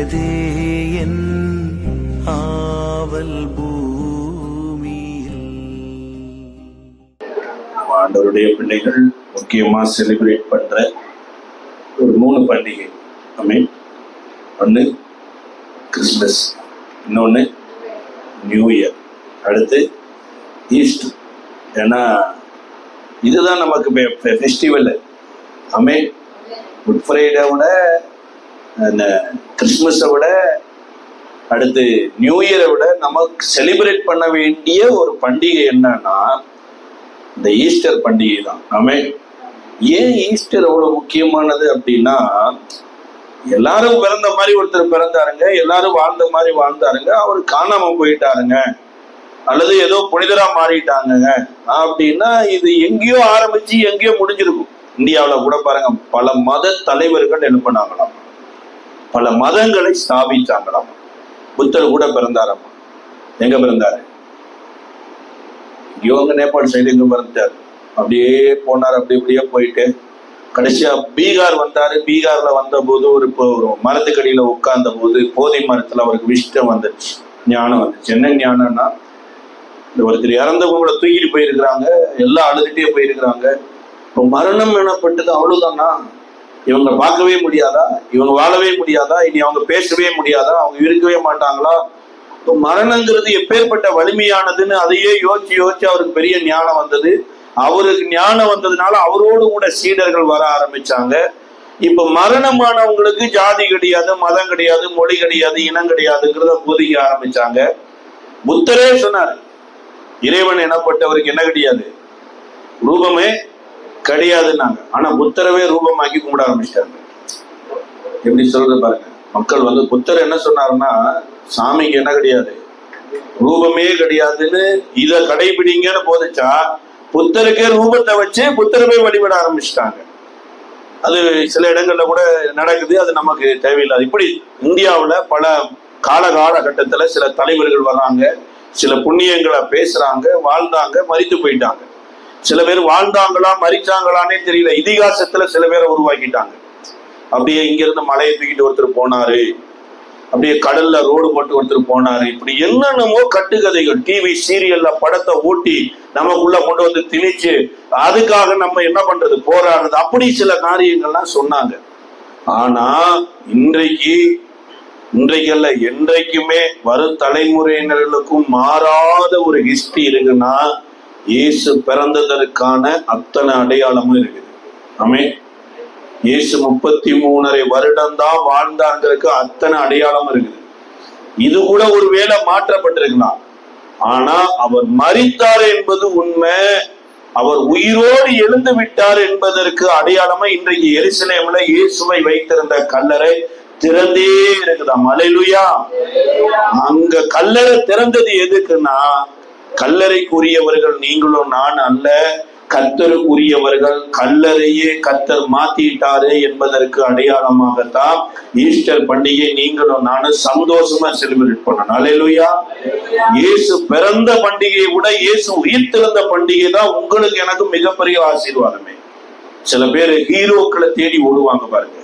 நிறைந்ததே என் ஆவல் பூமியில். ஆண்டவருடைய பிள்ளைகள் முக்கியமா செலிப்ரேட் பண்ற ஒரு 3 பண்டிகை. ஆமென். ஒன்று கிறிஸ்மஸ், இன்னொன்று நியூ இயர், அடுத்து ஈஸ்டர். ஏன்னா இதுதான் நமக்கு ஃபெஸ்டிவல். ஆமென். குட் ஃப்ரைடே விட, கிறிஸ்மஸை விட, அடுத்து நியூ இயரை விட நமக்கு செலிப்ரேட் பண்ண வேண்டிய ஒரு பண்டிகை என்னன்னா இந்த ஈஸ்டர் பண்டிகை தான். ஆமென். ஏன் ஈஸ்டர் அவ்வளவு முக்கியமானது அப்படின்னா, எல்லாரும் பிறந்த மாதிரி ஒருத்தர் பிறந்தாருங்க, எல்லாரும் வாழ்ந்த மாதிரி வாழ்ந்தாருங்க, அவர் காணாம போயிட்டாருங்க, அல்லது ஏதோ புனிதரா மாறிட்டாங்க அப்படின்னா இது எங்கேயோ ஆரம்பிச்சு எங்கேயோ முடிஞ்சிருக்கும். இந்தியாவில் கூட பாருங்க, பல மத தலைவர்கள் எழுப்பினாங்களாம், பல மதங்களை ஸ்தாபிச்சாங்களாம். புத்தர் கூட பிறந்தாராமா. எங்க பிறந்தாரு? இவங்க நேபாள் சைடு எங்க பிறந்தாரு. அப்படியே போனார், அப்படி இப்படியே போயிட்டு கடைசியா பீகார் வந்தாரு. பீகார்ல வந்த போது ஒரு மரத்துக்கடியில உட்கார்ந்த போது போதை மரத்துல அவருக்கு விஷ்டம் வந்துச்சு, ஞானம் வந்துச்சு. என்ன ஞானம்னா, இந்த ஒருத்தர் இறந்தவங்களை தூக்கிட்டு போயிருக்கிறாங்க, எல்லாம் அழுதுகிட்டே போயிருக்கிறாங்க. இப்போ மரணம் எனப்பட்டது அவ்வளவுதானா? இவங்க பார்க்கவே முடியாதா? இவங்க வாழவே முடியாதா? இனி அவங்க பேசவே முடியாதா? அவங்க இருக்கவே மாட்டாங்களா? இப்போ மரணங்கிறது எப்பேற்பட்ட வலிமையானதுன்னு அதையே யோசிச்சு அவருக்கு பெரிய ஞானம் வந்தது. அவருக்கு ஞானம் வந்ததுனால அவரோடு கூட சீடர்கள் வர ஆரம்பிச்சாங்க. இப்ப மரணமானவங்களுக்கு ஜாதி கிடையாது, மதம் கிடையாது, மொழி கிடையாது, இனம் கிடையாதுங்கிறத போதிக்க ஆரம்பிச்சாங்க. புத்தரே சொன்னார், இறைவன் எனப்பட்டவருக்கு என்ன கிடையாது? ரூபமே கிடையாதுன்னாங்க. ஆனா புத்தரவே ரூபமாக்கி கும்பிட ஆரம்பிச்சிட்டாங்க. எப்படி சொல்றது பாருங்க. மக்கள் புத்தர் என்ன சொன்னாருன்னா, சாமிக்கு என்ன கிடையாது? ரூபமே கிடையாதுன்னு இதை கடைபிடிங்கன்னு போதிச்சா, புத்தருக்கே ரூபத்தை வச்சு புத்தரவே வழிபட ஆரம்பிச்சிட்டாங்க. அது சில இடங்கள்ல கூட நடக்குது, அது நமக்கு தேவையில்லாது. இப்படி இந்தியாவில் பல காலகட்டத்துல சில தலைவர்கள் வர்றாங்க, சில புண்ணியங்களை பேசுறாங்க, வாழ்ந்தாங்க, மரித்து போயிட்டாங்க. சில பேர் வாழ்ந்தாங்களா மரிச்சாங்களானே தெரியல. இதிகாசத்துல சில பேரை உருவாக்கிட்டாங்க. அப்படியே இங்க இருந்து மலையை தூக்கிட்டு ஒருத்தர் போனாரு, அப்படியே கடல்ல ரோடு போட்டு ஒருத்தர் போனாரு. இப்படி என்னென்னமோ கட்டுக்கதைகள் டிவி சீரியல்ல படத்தை ஓட்டி நமக்குள்ள கொண்டு வந்து திணிச்சு அதுக்காக நம்ம என்ன பண்றது, போராடுறது, அப்படி சில காரியங்கள்லாம் சொன்னாங்க. ஆனா இன்றைக்கல்ல என்றைக்குமே வரும் தலைமுறையினர்களுக்கும் மாறாத ஒரு ஹிஸ்டரி இருக்குன்னா, இயேசு பிறந்ததற்கான அத்தனை அடையாளமும் இருக்குது. ஆமென். இயேசு 33.5 வருடம் தான் வாழ்ந்தாங்கிறதுக்கு அத்தனை அடையாளம் இருக்குது. இது கூட ஒருவேளை மாற்றப்பட்டிருக்கலாம். ஆனா அவர் மரித்தார் என்பது உண்மை, அவர் உயிரோடு எழுந்து விட்டார் என்பதற்கு அடையாளமா இன்றைக்கு எருசலேம்ல இயேசுவை வைத்திருந்த கல்லறை திறந்தே இருக்குதாம். அல்லேலூயா. அங்க கல்லறை திறந்தது எதுக்குன்னா, கல்லறைக்குரியவர்கள் நீங்களும் நான் அல்ல, கர்த்தருக்குரியவர்கள். கல்லறையே கர்த்தர் மாத்திட்டாரு என்பதற்கு அடையாளமாகத்தான் ஈஸ்டர் பண்டிகை நீங்களும் நானும் சந்தோஷமா செலிப்ரேட் பண்ணணும். அல்லேலூயா. இயேசு பிறந்த பண்டிகையை விட இயேசு உயிர்த்தெழுந்த பண்டிகை தான் உங்களுக்கு எனக்கு மிகப்பெரிய ஆசீர்வாதமே. சில பேர் ஹீரோக்களை தேடி ஓடுவாங்க பாருங்க,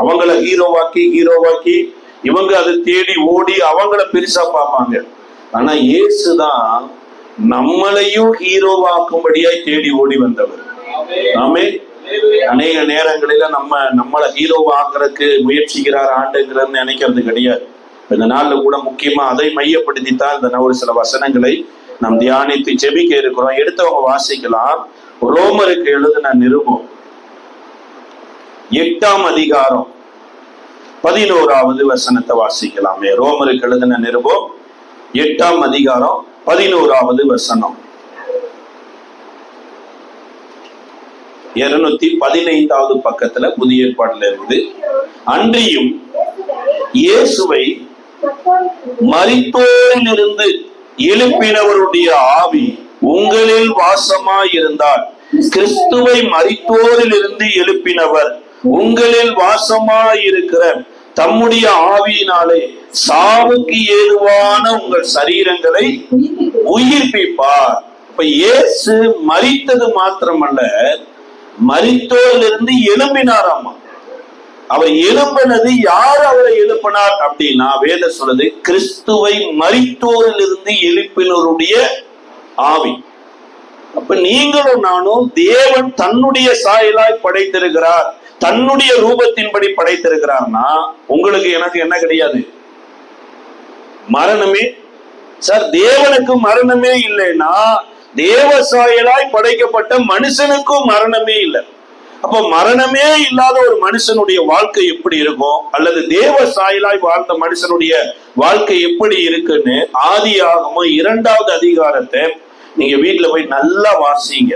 அவங்கள ஹீரோவாக்கி இவங்க அதை தேடி ஓடி அவங்கள பெருசா பார்ப்பாங்க. ஆனா இயேசுதான் நம்மளையும் ஹீரோவாக்கும்படியாய் தேடி ஓடி வந்தவர். ஆமே. அநேக நேரங்களில நம்மளை ஹீரோவாக்குறதுக்கு முயற்சிக்கிறார் ஆண்டுங்கிறன்னு நினைக்கிறது கிடையாது. இந்த நாள்ல கூட முக்கியமா அதை மையப்படுத்தித்தான் இந்த ஒரு சில வசனங்களை நாம் தியானித்து ஜெபிக்க இருக்கிறோம். எடுத்தவங்க வாசிக்கலாம். ரோமருக்கு எழுதின நிருபம் 8ஆம் அதிகாரம் 11வது வசனத்தை வாசிக்கலாமே. ரோமருக்கு எழுதின நிருபம் 8ஆம் அதிகாரம் 11வது வசனம். 215வது பக்கத்துல புதிய ஏற்பாடுல இருக்குது. அன்றியும் இயேசுவை மரித்தோரிலிருந்து எழுப்பினவருடைய ஆவி உங்களில் வாசமாயிருந்தால், கிறிஸ்துவை மரித்தோரிலிருந்து எழுப்பினவர் உங்களில் வாசமாயிருக்கிற தம்முடைய ஆவியினாலே சாவுக்கு ஏதுவான உங்கள் சரீரங்களை உயிர்ப்பிப்பார். இப்ப இயேசு மரித்தது மாத்திரமல்ல, மரித்தோரிலிருந்து எழும்பினாராமா. அவர் எழுப்பினது யார் அவரை எழுப்பினார் அப்படின்னா வேத சொல்றது கிறிஸ்துவை மரித்தோரில் இருந்து எழுப்பினருடைய ஆவி. அப்ப நீங்களும் நானும் தேவன் தன்னுடைய சாயலாய் படைத்திருக்கிறார், தன்னுடைய ரூபத்தின்படி படைத்திருக்கிறார்னா உங்களுக்கு எனக்கு என்ன கிடையாது? மரணமே. சார் தேவனுக்கு மரணமே இல்லைன்னா தேவ சாயலாய் படைக்கப்பட்ட மனுஷனுக்கும் மரணமே இல்லை. அப்ப மரணமே இல்லாத ஒரு மனுஷனுடைய வாழ்க்கை எப்படி இருக்கும், அல்லது தேவ சாயலாய் வாழ்ந்த மனுஷனுடைய வாழ்க்கை எப்படி இருக்குன்னு ஆதியாகமம் 2வது அதிகாரத்தை நீங்க வீட்டுல போய் நல்லா வாசிங்க.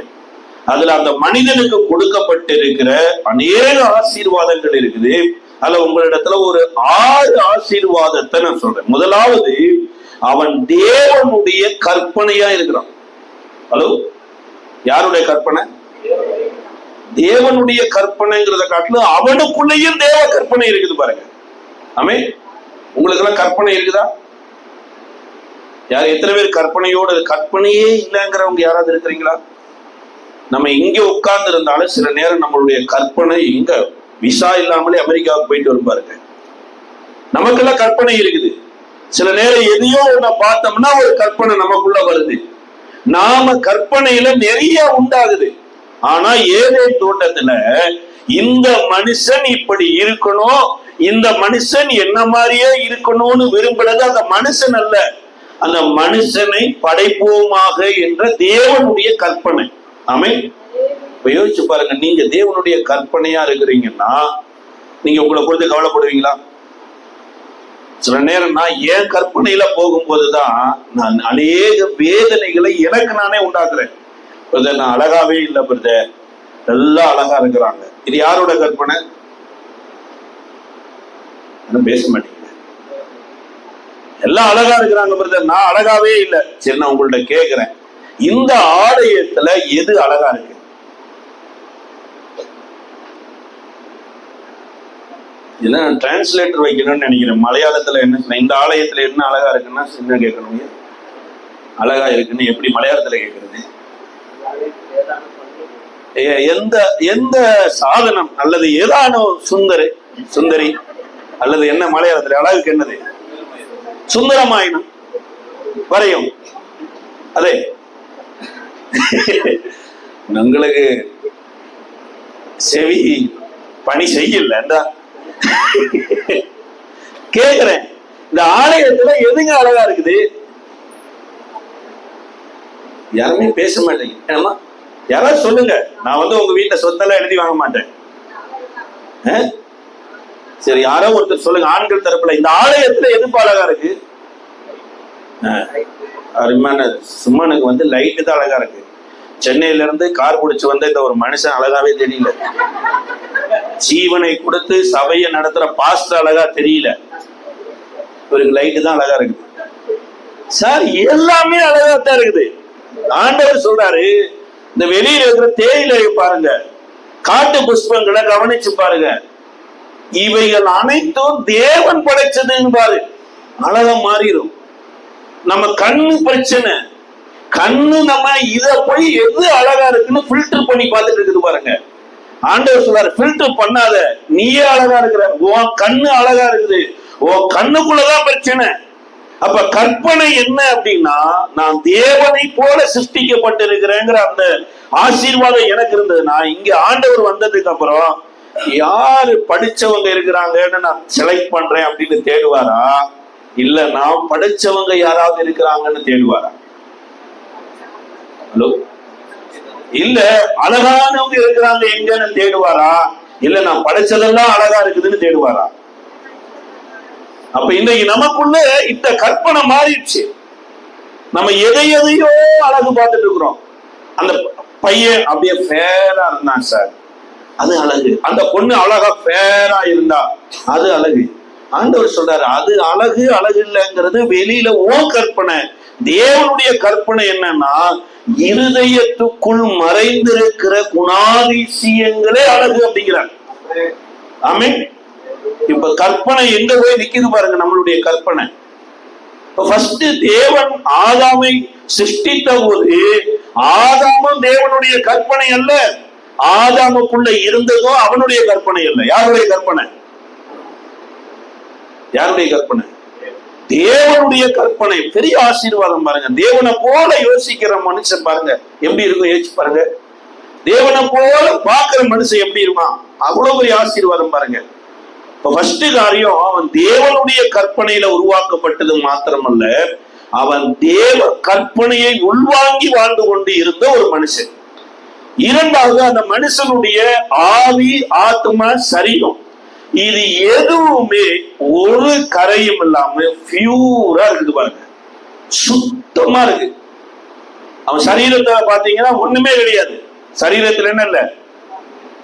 அதுல அந்த மனிதனுக்கு கொடுக்கப்பட்டிருக்கிற அநேக ஆசீர்வாதங்கள் இருக்குது. அதுல உங்களிடத்துல ஒரு 6 ஆசீர்வாதத்தை நான் சொல்றேன். முதலாவது, அவன் தேவனுடைய கற்பனையா இருக்கிறான். ஹலோ, யாருடைய கற்பனை? தேவனுடைய கற்பனைங்கிறத காட்டிலும் அவனுக்குள்ளேயும் தேவ கற்பனை இருக்குது பாருங்க. ஆமே, உங்களுக்கு எல்லாம் கற்பனை இருக்குதா? யார் எத்தனை பேர் கற்பனையோடு? கற்பனையே இல்லைங்கிறவங்க யாராவது இருக்கிறீங்களா? நம்ம இங்க உட்கார்ந்து இருந்தாலும் சில நேரம் நம்மளுடைய கற்பனை இங்க விசா இல்லாமலே அமெரிக்காவுக்கு போயிட்டு வரும் பாருங்க. நமக்கெல்லாம் கற்பனை இருக்குது. சில நேரம் எதையோ ஒண்ண பார்த்தோம்னா ஒரு கற்பனை நமக்குள்ள வருது. நாம கற்பனையில நிறைய உண்டாகுது. ஆனா ஏதேன் தோட்டத்துல இந்த மனுஷன் இப்படி இருக்கணும், இந்த மனுஷன் என்ன மாதிரியே இருக்கணும்னு விரும்புறது அந்த மனுஷன் அல்ல, அந்த மனுஷனை படைப்போமாக என்ற தேவனுடைய கற்பனை. ஆமே, யோசிச்சு பாருங்க, நீங்க தேவனுடைய கற்பனையா இருக்கிறீங்கன்னா நீங்க உங்களை பொறுத்து கவலைப்படுவீங்களா? சில நேரம் நான் என் கற்பனையில போகும்போதுதான் நான் அநேக வேதனைகளை எனக்கு நானே உண்டாக்குறேன். நான் அழகாவே இல்லை பிரதர், எல்லாம் அழகா இருக்கிறாங்க. இது யாரோட கற்பனை? பேச மாட்டீங்க. எல்லாம் அழகா இருக்கிறாங்க பிரதர், நான் அழகாவே இல்லை. சரி, நான் உங்கள்ட்ட கேட்கிறேன், இந்த ஆலயத்துல எது அழகா இருக்கு? இதான் டிரான்ஸ்லேட்டர் வைக்கணும்னு நினைக்கிறேன். மலையாளத்துல என்ன, இந்த ஆலயத்துல என்ன அழகா இருக்குன்னா என்ன கேட்கணும்? அழகா இருக்குன்னு எப்படி மலையாளத்துல கேட்கறது? எந்த எந்த சாதனம் அல்லது ஏதானோ சுந்தரி அல்லது என்ன மலையாளத்துல அழகுக்கு என்னது? சுந்தரமாயினம் வரையும். அதே உங்களுக்கு செவி பணி செய்யல. கேக்குறேன், இந்த ஆலயத்துல எதுங்க அழகா இருக்குது? யாருமே பேச மாட்டேங்க. ஏமா யாராவது சொல்லுங்க. நான் உங்க வீட்டுல சொத்தெல்லாம் எழுதி வாங்க மாட்டேன். சரி, யாரோ ஒருத்தர் சொல்லுங்க, ஆண்கள் தரப்புல இந்த ஆலயத்துல எது அழகா இருக்கு? அருமையான சும்மனுக்கு லைட்டு தான் அழகா இருக்கு. சென்னையில இருந்து கார் பிடிச்சு வந்த இந்த ஒரு மனுஷன் அழகாவே தெரியல. ஜீவனை கொடுத்து சபையை நடத்துற பாஸ்டர் அழகா தெரியல. இவருக்கு லைட்டு தான் அழகா இருக்குது. சார் எல்லாமே அழகா தான் இருக்குது. ஆண்டவர் சொல்றாரு, இந்த வெளியில இருக்கிற தேயிலை பாருங்க, காட்டு புஷ்பங்களை கவனிச்சு பாருங்க, இவைகள் அனைத்தும் தேவன் படைச்சதுன்னு பாரு, அழகா மாறிடும். நம்ம கண்ணு பிரச்சனை, கண்ணு நம்ம இத போய் எது அழகா இருக்குன்னு ஃபில்டர் பண்ணி பார்த்துட்டு இருக்குது பாருங்க. ஆண்டவர் சொல்றாரு, ஃபில்டர் பண்ணாத, நீயே அழகா இருக்கிற, உன் கண்ணு அழகா இருக்குது, உன் கண்ணுக்குள்ளதான் பிரச்சனை. அப்ப கற்பனை என்ன அப்படின்னா, நான் தேவனை போல சிருஷ்டிக்கப்பட்டிருக்கிறேங்கிற அந்த ஆசீர்வாதம் எனக்கு இருந்ததுன்னா, இங்க ஆண்டவர் வந்ததுக்கு அப்புறம் யாரு படிச்சவங்க இருக்கிறாங்கன்னு நான் செலக்ட் பண்றேன் அப்படின்னு தேடுவாரா, இல்ல நான் படிச்சவங்க யாராவது இருக்கிறாங்கன்னு தேடுவாரா? ஹலோ, இல்ல அழகானவங்க இருக்கிறாங்க எங்கன்னு தேடுவாரா, இல்ல நான் படிச்சதெல்லாம் அழகா இருக்குதுன்னு தேடுவாரா? அப்ப இன்னைக்கு நமக்குள்ள இந்த கற்பனை மாறிடுச்சு. நம்ம எதையோ அழகு பார்த்துட்டு இருக்கிறோம். அந்த பையன் அப்படியே ஃபேரா இருந்தான் சார், அது அழகு. அந்த பொண்ணு அழகா ஃபேரா இருந்தா அது அழகு. ஆண்டவர் சொல்றாரு, அது அழகு அழகு இல்லைங்கிறது வெளியில ஓ கற்பனை. தேவனுடைய கற்பனை என்னன்னா, இருதயத்துக்குள் மறைந்திருக்கிற குணாதிசயங்களே அழகு அப்படிங்கிறார். ஆமென். இப்ப கற்பனை எங்க போய் நிக்குது பாருங்க, நம்மளுடைய கற்பனை. ஃபர்ஸ்ட் தேவன் ஆதாமை சிருஷ்டித்த போது ஆதாமும் தேவனுடைய கற்பனை அல்ல, ஆதாமுக்குள்ள இருந்ததோ அவனுடைய கற்பனை அல்ல. யாருடைய கற்பனை? யாருடைய கற்பனை? தேவனுடைய கற்பனை. பெரிய ஆசீர்வாதம் பாருங்க. தேவனை போல யோசிக்கிற மனுஷன் பாருங்க எப்படி இருக்கும், யோசிச்சு பாருங்க. தேவனை போல பார்க்கிற மனுஷன் எப்படி இருப்பான், அவ்வளவு பெரிய ஆசீர்வாதம் பாருங்க. இப்ப ஃபர்ஸ்ட் காரியம், அவன் தேவனுடைய கற்பனையில உருவாக்கப்பட்டது மாத்திரமல்ல, அவன் தேவ கற்பனையை உள்வாங்கி வாழ்ந்து கொண்டு இருந்த ஒரு மனுஷன். இரண்டாவது, அந்த மனுஷனுடைய ஆவி, ஆத்மா, சரீரம், இது எதுவுமே ஒரு கரையும் இல்லாம பியூரா இருக்கு பாருங்க, சுத்தமா இருக்கு. அவன் சரீரத்தை பாத்தீங்கன்னா ஒண்ணுமே கிடையாது. சரீரத்துல என்ன இல்ல,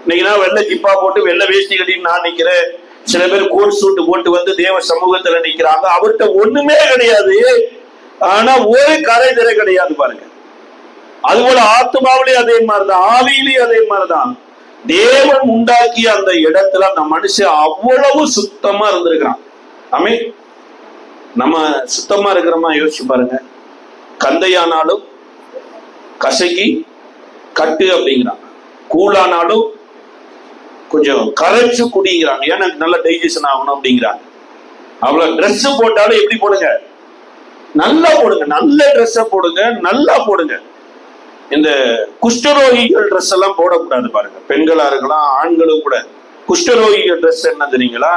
இன்னைக்கு நான் வெள்ளை ஜிப்பா போட்டு வெள்ளை வேஷ்டி கட்டின்னு நான் நிக்கிறேன். சில பேர் கோட் சூட்டு போட்டு வந்து தேவ சமூகத்துல நிக்கிறாங்க, அவர்கிட்ட ஒண்ணுமே கிடையாது. ஆனா ஒரு கரை திரை கிடையாது பாருங்க. அதுபோல ஆத்மாவிலேயே அதே மாதிரிதான், ஆவியிலேயே அதே மாதிரிதான். தேவன் உண்டாக்கிய அந்த இடத்துல அந்த மனுஷன் அவ்வளவு சுத்தமா இருந்திருக்கிறான். ஆமே, நம்ம சுத்தமா இருக்கிறோமா யோசிச்சு பாருங்க. கந்தையானாலும் கசக்கி கட்டு அப்படிங்கிறாங்க, கூழானாலும் கொஞ்சம் கரைச்சு குடிங்கிறாங்க, ஏன்னா நல்ல டைஜஷன் ஆகணும் அப்படிங்கிறாங்க. அவ்வளவு ட்ரெஸ் போட்டாலும் எப்படி போடுங்க, நல்லா போடுங்க, நல்ல ட்ரெஸ்ஸ போடுங்க, நல்லா போடுங்க. இந்த குஷ்டரோகிகள் ட்ரெஸ் எல்லாம் போடக்கூடாது பாருங்க. பெண்களா இருக்கலாம், ஆண்களும் கூட. குஷ்டரோகிகள் ட்ரெஸ் என்ன தெரியுங்களா,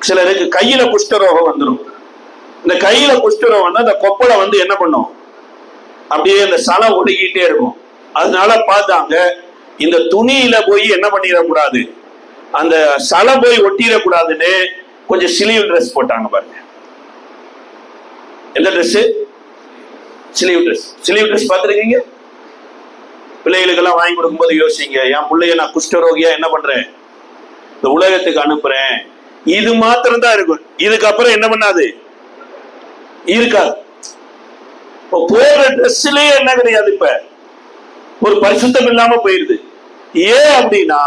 சிலருக்கு கையில குஷ்டரோகம் வந்துடும். இந்த கையில குஷ்டரோகம் வந்து அந்த கொப்பளை வந்து என்ன பண்ணும், அப்படியே அந்த சலை ஒடுக்கிட்டே இருக்கும். அதனால பார்த்தாங்க, இந்த துணியில போய் என்ன பண்ணிடக்கூடாது, அந்த சலை போய் ஒட்டிடக்கூடாதுன்னு கொஞ்சம் ஸ்லீவ் ட்ரெஸ் போட்டாங்க பாருங்க. எந்த dress? Sleeve dress. Sleeve dress பார்த்துருக்கீங்க? பிள்ளைகளுக்கெல்லாம் வாங்கி கொடுக்கும்போது யோசிங்க, என் பிள்ளைய நான் குஷ்டரோகியா என்ன பண்றேன், இந்த உலகத்துக்கு அனுப்புறேன், இது மாத்திரம் தான் இருக்கும், இதுக்கப்புறம் என்ன பண்ணாது, இருக்காது. இப்போ போற ட்ரெஸ்லயே என்ன கிடையாது, இப்ப ஒரு பரிசுத்தம் இல்லாம போயிருது. ஏன் அப்படின்னா,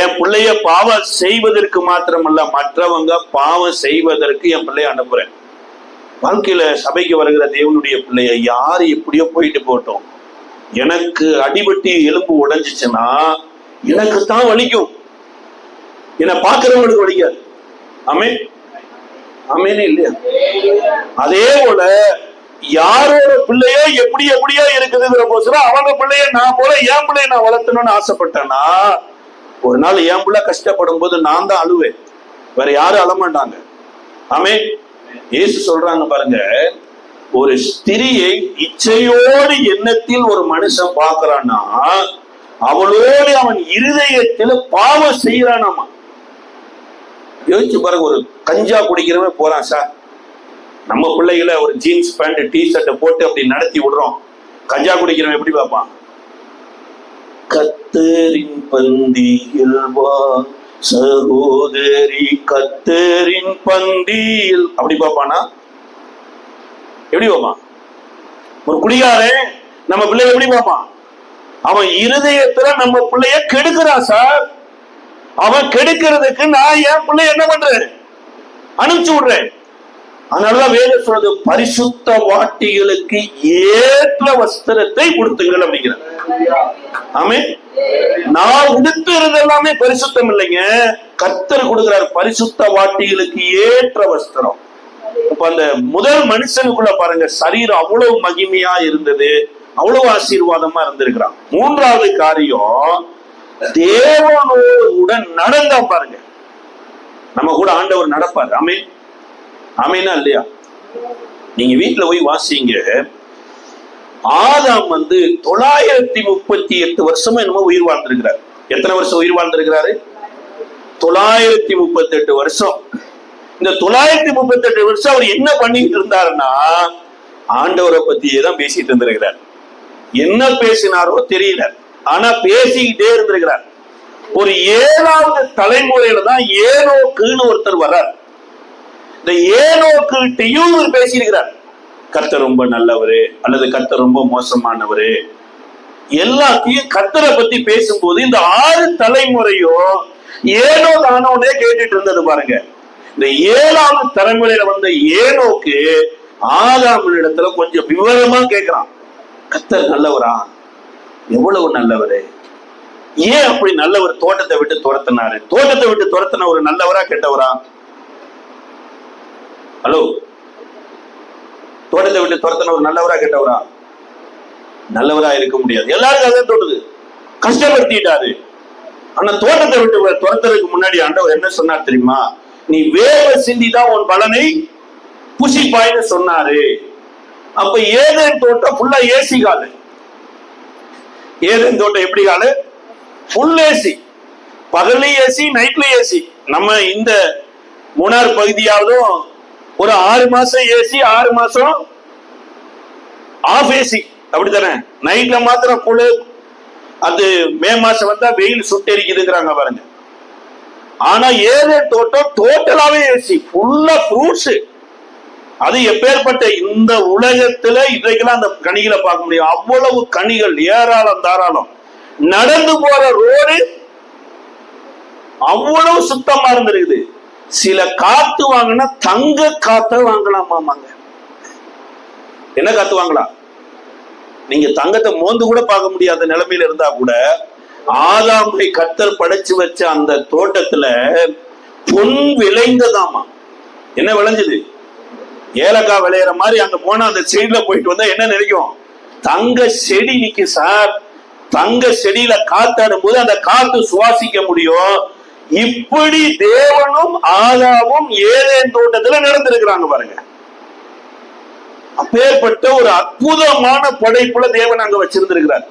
என் பிள்ளைய பாவம் செய்வதற்கு மாத்திரமல்ல, மற்றவங்க பாவம் செய்வதற்கு என் பிள்ளைய அனுப்புறேன். வாழ்க்கையில சபைக்கு வருகிற தேவனுடைய பிள்ளைய யாரு எப்படியோ போயிட்டு போட்டோம், எனக்கு அடிபட்டி எலும்பு உடைஞ்சிச்சுன்னா எனக்கு தான் வலிக்கும், என்னை பார்க்கிறவங்களுக்கு வலிக்காது. ஆமே, ஆமேனே இல்லையா? அதே போல யாரோட பிள்ளையோ எப்படி எப்படியோ இருக்குதுங்கிற போச்சுன்னா அவங்க பிள்ளைய நான் போல என் பிள்ளைய நான் வளர்த்தணும்னு ஆசைப்பட்டேன்னா, ஒரு நாள் என் பிள்ளை கஷ்டப்படும் போது நான் தான் அழுவேன், வேற யாரும் அழமாட்டாங்க. ஆமே, இயேசு சொல்றாங்க பாருங்க, ஒரு ஸ்திரியை இச்சையோடு எண்ணத்தில் ஒரு மனுஷன் பார்க்கிறான்னா அவளோடு அவன் இருதயத்தில் பாவம் செய்யறானாமா. யோசிச்சு பாருங்க, ஒரு கஞ்சா குடிக்கிறவன் போறான் சார், நம்ம பிள்ளைகளை ஒரு ஜீன்ஸ் பேண்ட் டி ஷர்ட்டை போட்டு அப்படி நடத்தி விடுறோம், கஞ்சா குடிக்கிறவன் எப்படி பார்ப்பான்? கத்தரின் பந்தியில் வா சகோதரி, கத்தரின் பந்தியில் அப்படி பார்ப்பானா? எப்படி பார்ப்பான்? ஒரு குடிகாரன் நம்ம பிள்ளைய எப்படி பார்ப்பான்? அவன் இருதயத்துல நம்ம பிள்ளைய கெடுக்கிறான் சார். அவன் கெடுக்கிறதுக்கு நான் என் பிள்ளைய என்ன பண்றேன், அனுப்பிச்சு விடுறேன். அதனாலதான் வேதம் சொல்றது, பரிசுத்த வாட்டிகளுக்கு ஏற்ற வஸ்திரத்தை உடுத்துங்கள் அப்படிங்கிறார். ஆமே, நான் உடுத்துறது எல்லாமே பரிசுத்தம் இல்லைங்க, கர்த்தர் கொடுக்கிறார் பரிசுத்த வாட்டிகளுக்கு ஏற்ற வஸ்திரம். இப்ப அந்த முதல் மனுஷனுக்குள்ள பாருங்க, சரீரம் அவ்வளவு மகிமையா இருந்தது, அவ்வளவு ஆசீர்வாதமா இருந்திருக்கிறான். மூன்றாவது காரியம், தேவனோடு நடந்தா பாருங்க. நம்ம கூட ஆண்டவர் நடப்பார். ஆமே, ஆமேனா இல்லையா? நீங்க வீட்டுல போய் வாசிங்க, ஆதாம் வந்து 938 வருஷமா என்னமோ உயிர் வாழ்ந்திருக்கிறார். எத்தனை வருஷம் உயிர் வாழ்ந்திருக்கிறாரு? 938 வருஷம். இந்த 938 வருஷம் அவர் என்ன பண்ணிட்டு இருந்தாருன்னா, ஆண்டவரை பத்தியே தான் பேசிட்டு இருந்திருக்கிறார். என்ன பேசினாரோ தெரியல, ஆனா பேசிக்கிட்டே இருந்திருக்கிறார். ஒரு 7வது தலைமுறையில தான் ஏனோக்குன்னு ஒருத்தர் வர்றார். இந்த ஏனோக்குகிட்டையும் இவர் பேசியிருக்கிறார், கர்த்தர் ரொம்ப நல்லவரு அல்லது கர்த்தர் ரொம்ப மோசமானவரு, எல்லாத்தையும் கர்த்தரை பத்தி பேசும்போது இந்த 6 தலைமுறையும் ஏனோ தானோனே கேட்டுட்டு இருந்தது பாருங்க. இந்த 7வது தலைமுறையில வந்த ஏனோக்கு ஆதாமின் இடத்துல கொஞ்சம் விவரமா கேட்கிறான், கர்த்தர் நல்லவரா, எவ்வளவு நல்லவரு, ஏன் அப்படி நல்லவர் தோட்டத்தை விட்டு துரத்தினாரு, தோட்டத்தை விட்டு துரத்தின ஒரு நல்லவரா கெட்டவரா? ஹலோ, தோட்டத்தை விட்டு துரத்தனவர் நல்லவரா கெட்டவரா? நல்லவரா இருக்க முடியாது. எல்லாருக்கும் அதான் தோணுது, கஷ்டப்படுத்திட்டாரு. ஆனா தோட்டத்தை விட்டு துரத்துறதுக்கு முன்னாடி ஆண்டவர் என்ன சொன்னார் தெரியுமா? நீ வேர்வை சிந்திதான் உன் பலனை புசிப்பாய்னு சொன்னாரு. அப்ப ஏதேன் தோட்டம் ஃபுல்லா ஏசி காலு. ஏதேன் தோட்டம் எப்படி காலு? ஃபுல் ஏசி, பகல்ல ஏசி, நைட்ல ஏசி. நம்ம இந்த மூணார் பகுதியாவதும் ஒரு 6 மாசம் ஏசி, 6 மாசம் ஆஃப் ஏசி, அப்படித்தானே? நைட்ல மாத்திரம் குளிர். அது மே மாசம் வந்தா வெயில் சுட்டெரிக்குதுங்கிறாங்க பாருங்க. ஆனா ஏதேன் தோட்டம் டோட்டலாவே ஏசி, ஃபுல்லா ஃப்ரூட்ஸ். அது எப்பேற்பட்ட இந்த உலகத்துல இன்றைக்கெல்லாம் அந்த கனிகளை பார்க்க முடியும். அவ்வளவு கனிகள் ஏராளம் தாராளம். நடந்து போற ரோடு அவ்வளவு சுத்தமா இருந்திருக்குது. சில காத்து வாங்கினா தங்க காத்த வாங்கலாமாங்க. என்ன காத்து வாங்கலாம்? நீங்க தங்கத்தை மோந்து கூட பார்க்க முடியாத நிலைமையில இருந்தா கூட ஆதாமை கர்த்தர் படைச்சு வச்ச அந்த தோட்டத்துல பொன் விளைந்ததாமா. என்ன விளைஞ்சது? ஏலக்காய் விளையிற மாதிரி. அங்க போனா அந்த செடியில போயிட்டு வந்தா என்ன நினைக்கும்? தங்க செடி நிக்கு சார். தங்க செடியில காத்தாடும் போது அந்த காத்து சுவாசிக்க முடியும். இப்படி தேவனும் ஆதாமும் ஏதேன் தோட்டத்துல நடந்திருக்கிறாங்க பாருங்க. அப்பேற்பட்ட ஒரு அற்புதமான படைப்புல தேவன் அங்க வச்சிருந்திருக்கிறார்.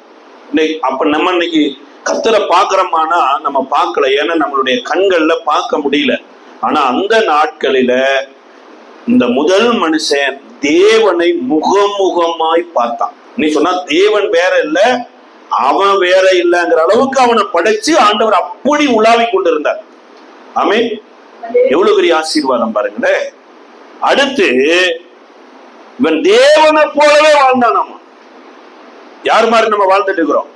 அப்ப நம்ம இன்னைக்கு கர்த்தரை பாக்குறோமானா நம்ம பார்க்கல, ஏன்னா நம்மளுடைய கண்கள்ல பார்க்க முடியல. ஆனா அந்த நாட்களில இந்த முதல் மனுஷன் தேவனை முகமுகமாய் பார்த்தான். நீ சொன்னா தேவன் வேற இல்ல, அவன் வேற இல்லைங்கிற அளவுக்கு அவனை படைச்சு ஆண்டவர் அப்படி உலாவி கொண்டிருந்தார். ஆமென். எவ்வளவு பெரிய ஆசீர்வாதம் பாருங்களேன். அடுத்து இவன் தேவனை போலவே வாழ்ந்தான். நம்ம யார் மாதிரி நம்ம வாழ்ந்துட்டு இருக்கிறோம்?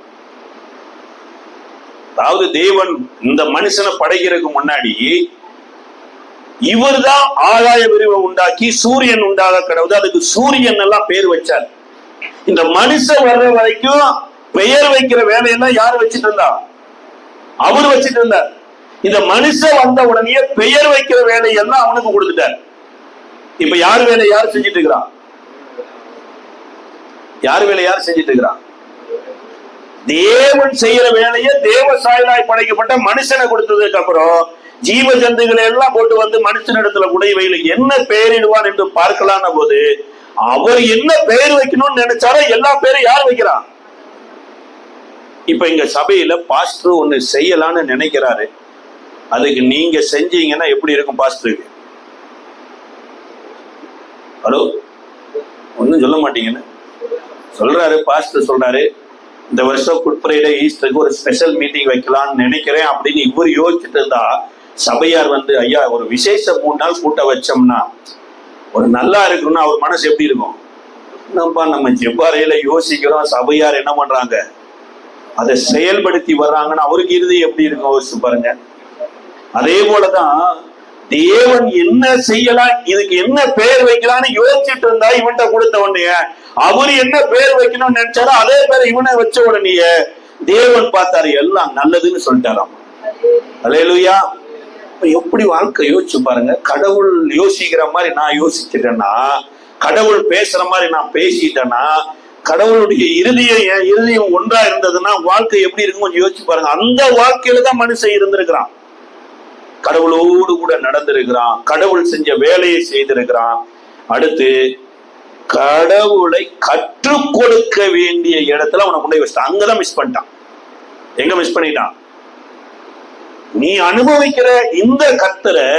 அதாவது தேவன் இந்த மனுஷனை படைக்கிறதுக்கு முன்னாடி இவர் தான் ஆகாய விரிவை உண்டாக்கி சூரியன் உண்டாக கடவுது. அதுக்கு சூரியன் எல்லாம் பேர் வச்சார். இந்த மனுஷன் வர்ற வரைக்கும் பெயர் வைக்கிற வேலையெல்லாம் யாரு வச்சிட்டு இருந்தா? அவர் வச்சிட்டு இருந்தார். இந்த மனுஷன் வந்த உடனே பெயர் வைக்கிற வேலையெல்லாம் அவனுக்கு கொடுத்துட்டார். இப்ப யார் வேலை யார் செஞ்சிட்டு இருக்கிறான்? யார் வேலை யார் செஞ்சிட்டு இருக்கிறான்? தேவன் செய்யற வேலையை தேவ சாயலாய் படைக்கப்பட்ட மனுஷனை கொடுத்ததுக்கு அப்புறம் ஜீவ ஜந்துகளை எல்லாம் போட்டு வந்து மனுஷனிடத்துல உடைய வயல என்ன பெயரிடுவான் என்று பார்க்கலான போது அவர் என்ன பெயர் வைக்கணும்னு நினைச்சாரோ எல்லா பேரும் யார் வைக்கிறான்? இப்ப இங்க சபையில பாஸ்டர் ஒண்ணு செய்யலான்னு நினைக்கிறாரு. அதுக்கு நீங்க செஞ்சீங்கன்னா எப்படி இருக்கும் பாஸ்டருக்கு? ஹலோ, ஒன்னும் சொல்ல மாட்டீங்கன்னு சொல்றாரு. பாஸ்டர் சொல்றாரு, இந்த வருஷம் குட் ஃப்ரைடே ஈஸ்டருக்கு ஒரு ஸ்பெஷல் மீட்டிங் வைக்கலாம்னு நினைக்கிறேன் அப்படின்னு இவர் யோசிச்சுட்டு இருந்தா சபையார் வந்து ஐயா ஒரு விசேஷ 3 நாள் கூட்ட வச்சோம்னா ஒரு நல்லா இருக்கும்னா அவர் மனசு எப்படி இருக்கும்? நம்ம ஜெபாரையில யோசிக்கிறோம், சபையார் என்ன பண்றாங்க அதை செயல்படுத்தி வர்றாங்கன்னா அவருக்கு இறுதி எப்படி இருக்கும் யோசிச்சு பாருங்க. அதே போலதான் தேவன் என்ன செய்யலாம், இதுக்கு என்ன பெயர் வைக்கலாம்னு யோசிச்சுட்டு இருந்தா இவன்கிட்ட கொடுத்த உடனே அவரு என்ன பெயர் வைக்கணும்னு நினைச்சாரோ அதே பேரை இவனை வச்ச உடனே தேவன் பார்த்தாரு, எல்லாம் நல்லதுன்னு சொல்லிட்டாராம். அல்லேலூயா. எப்படி வாழ்க்கை யோசிச்சு பாருங்க. கடவுள் யோசிக்கிற மாதிரி நான் யோசிச்சிட்டேன்னா, கடவுள் பேசுற மாதிரி நான் பேசிட்டேன்னா, கடவுளுடைய இறுதியும் ஒன்றா இருந்ததுன்னா வாழ்க்கை எப்படி இருக்கும் கொஞ்சம் யோசிச்சு பாருங்க. அந்த வாழ்க்கையில தான் மனுஷன் இருந்திருக்கிறான், கடவுளோடு கூட நடந்திருக்கிறான், கடவுள் செஞ்ச வேலையை செய்திருக்கிறான். அடுத்து கடவுளை கற்றுக் கொடுக்க வேண்டிய இடத்துல அவனை கொண்டு வச்சிட்டான். அங்கதான் மிஸ் பண்ணிட்டான். எங்க மிஸ் பண்ணிட்டான்? நீ அனுபவிக்கிற இந்த கர்த்தரை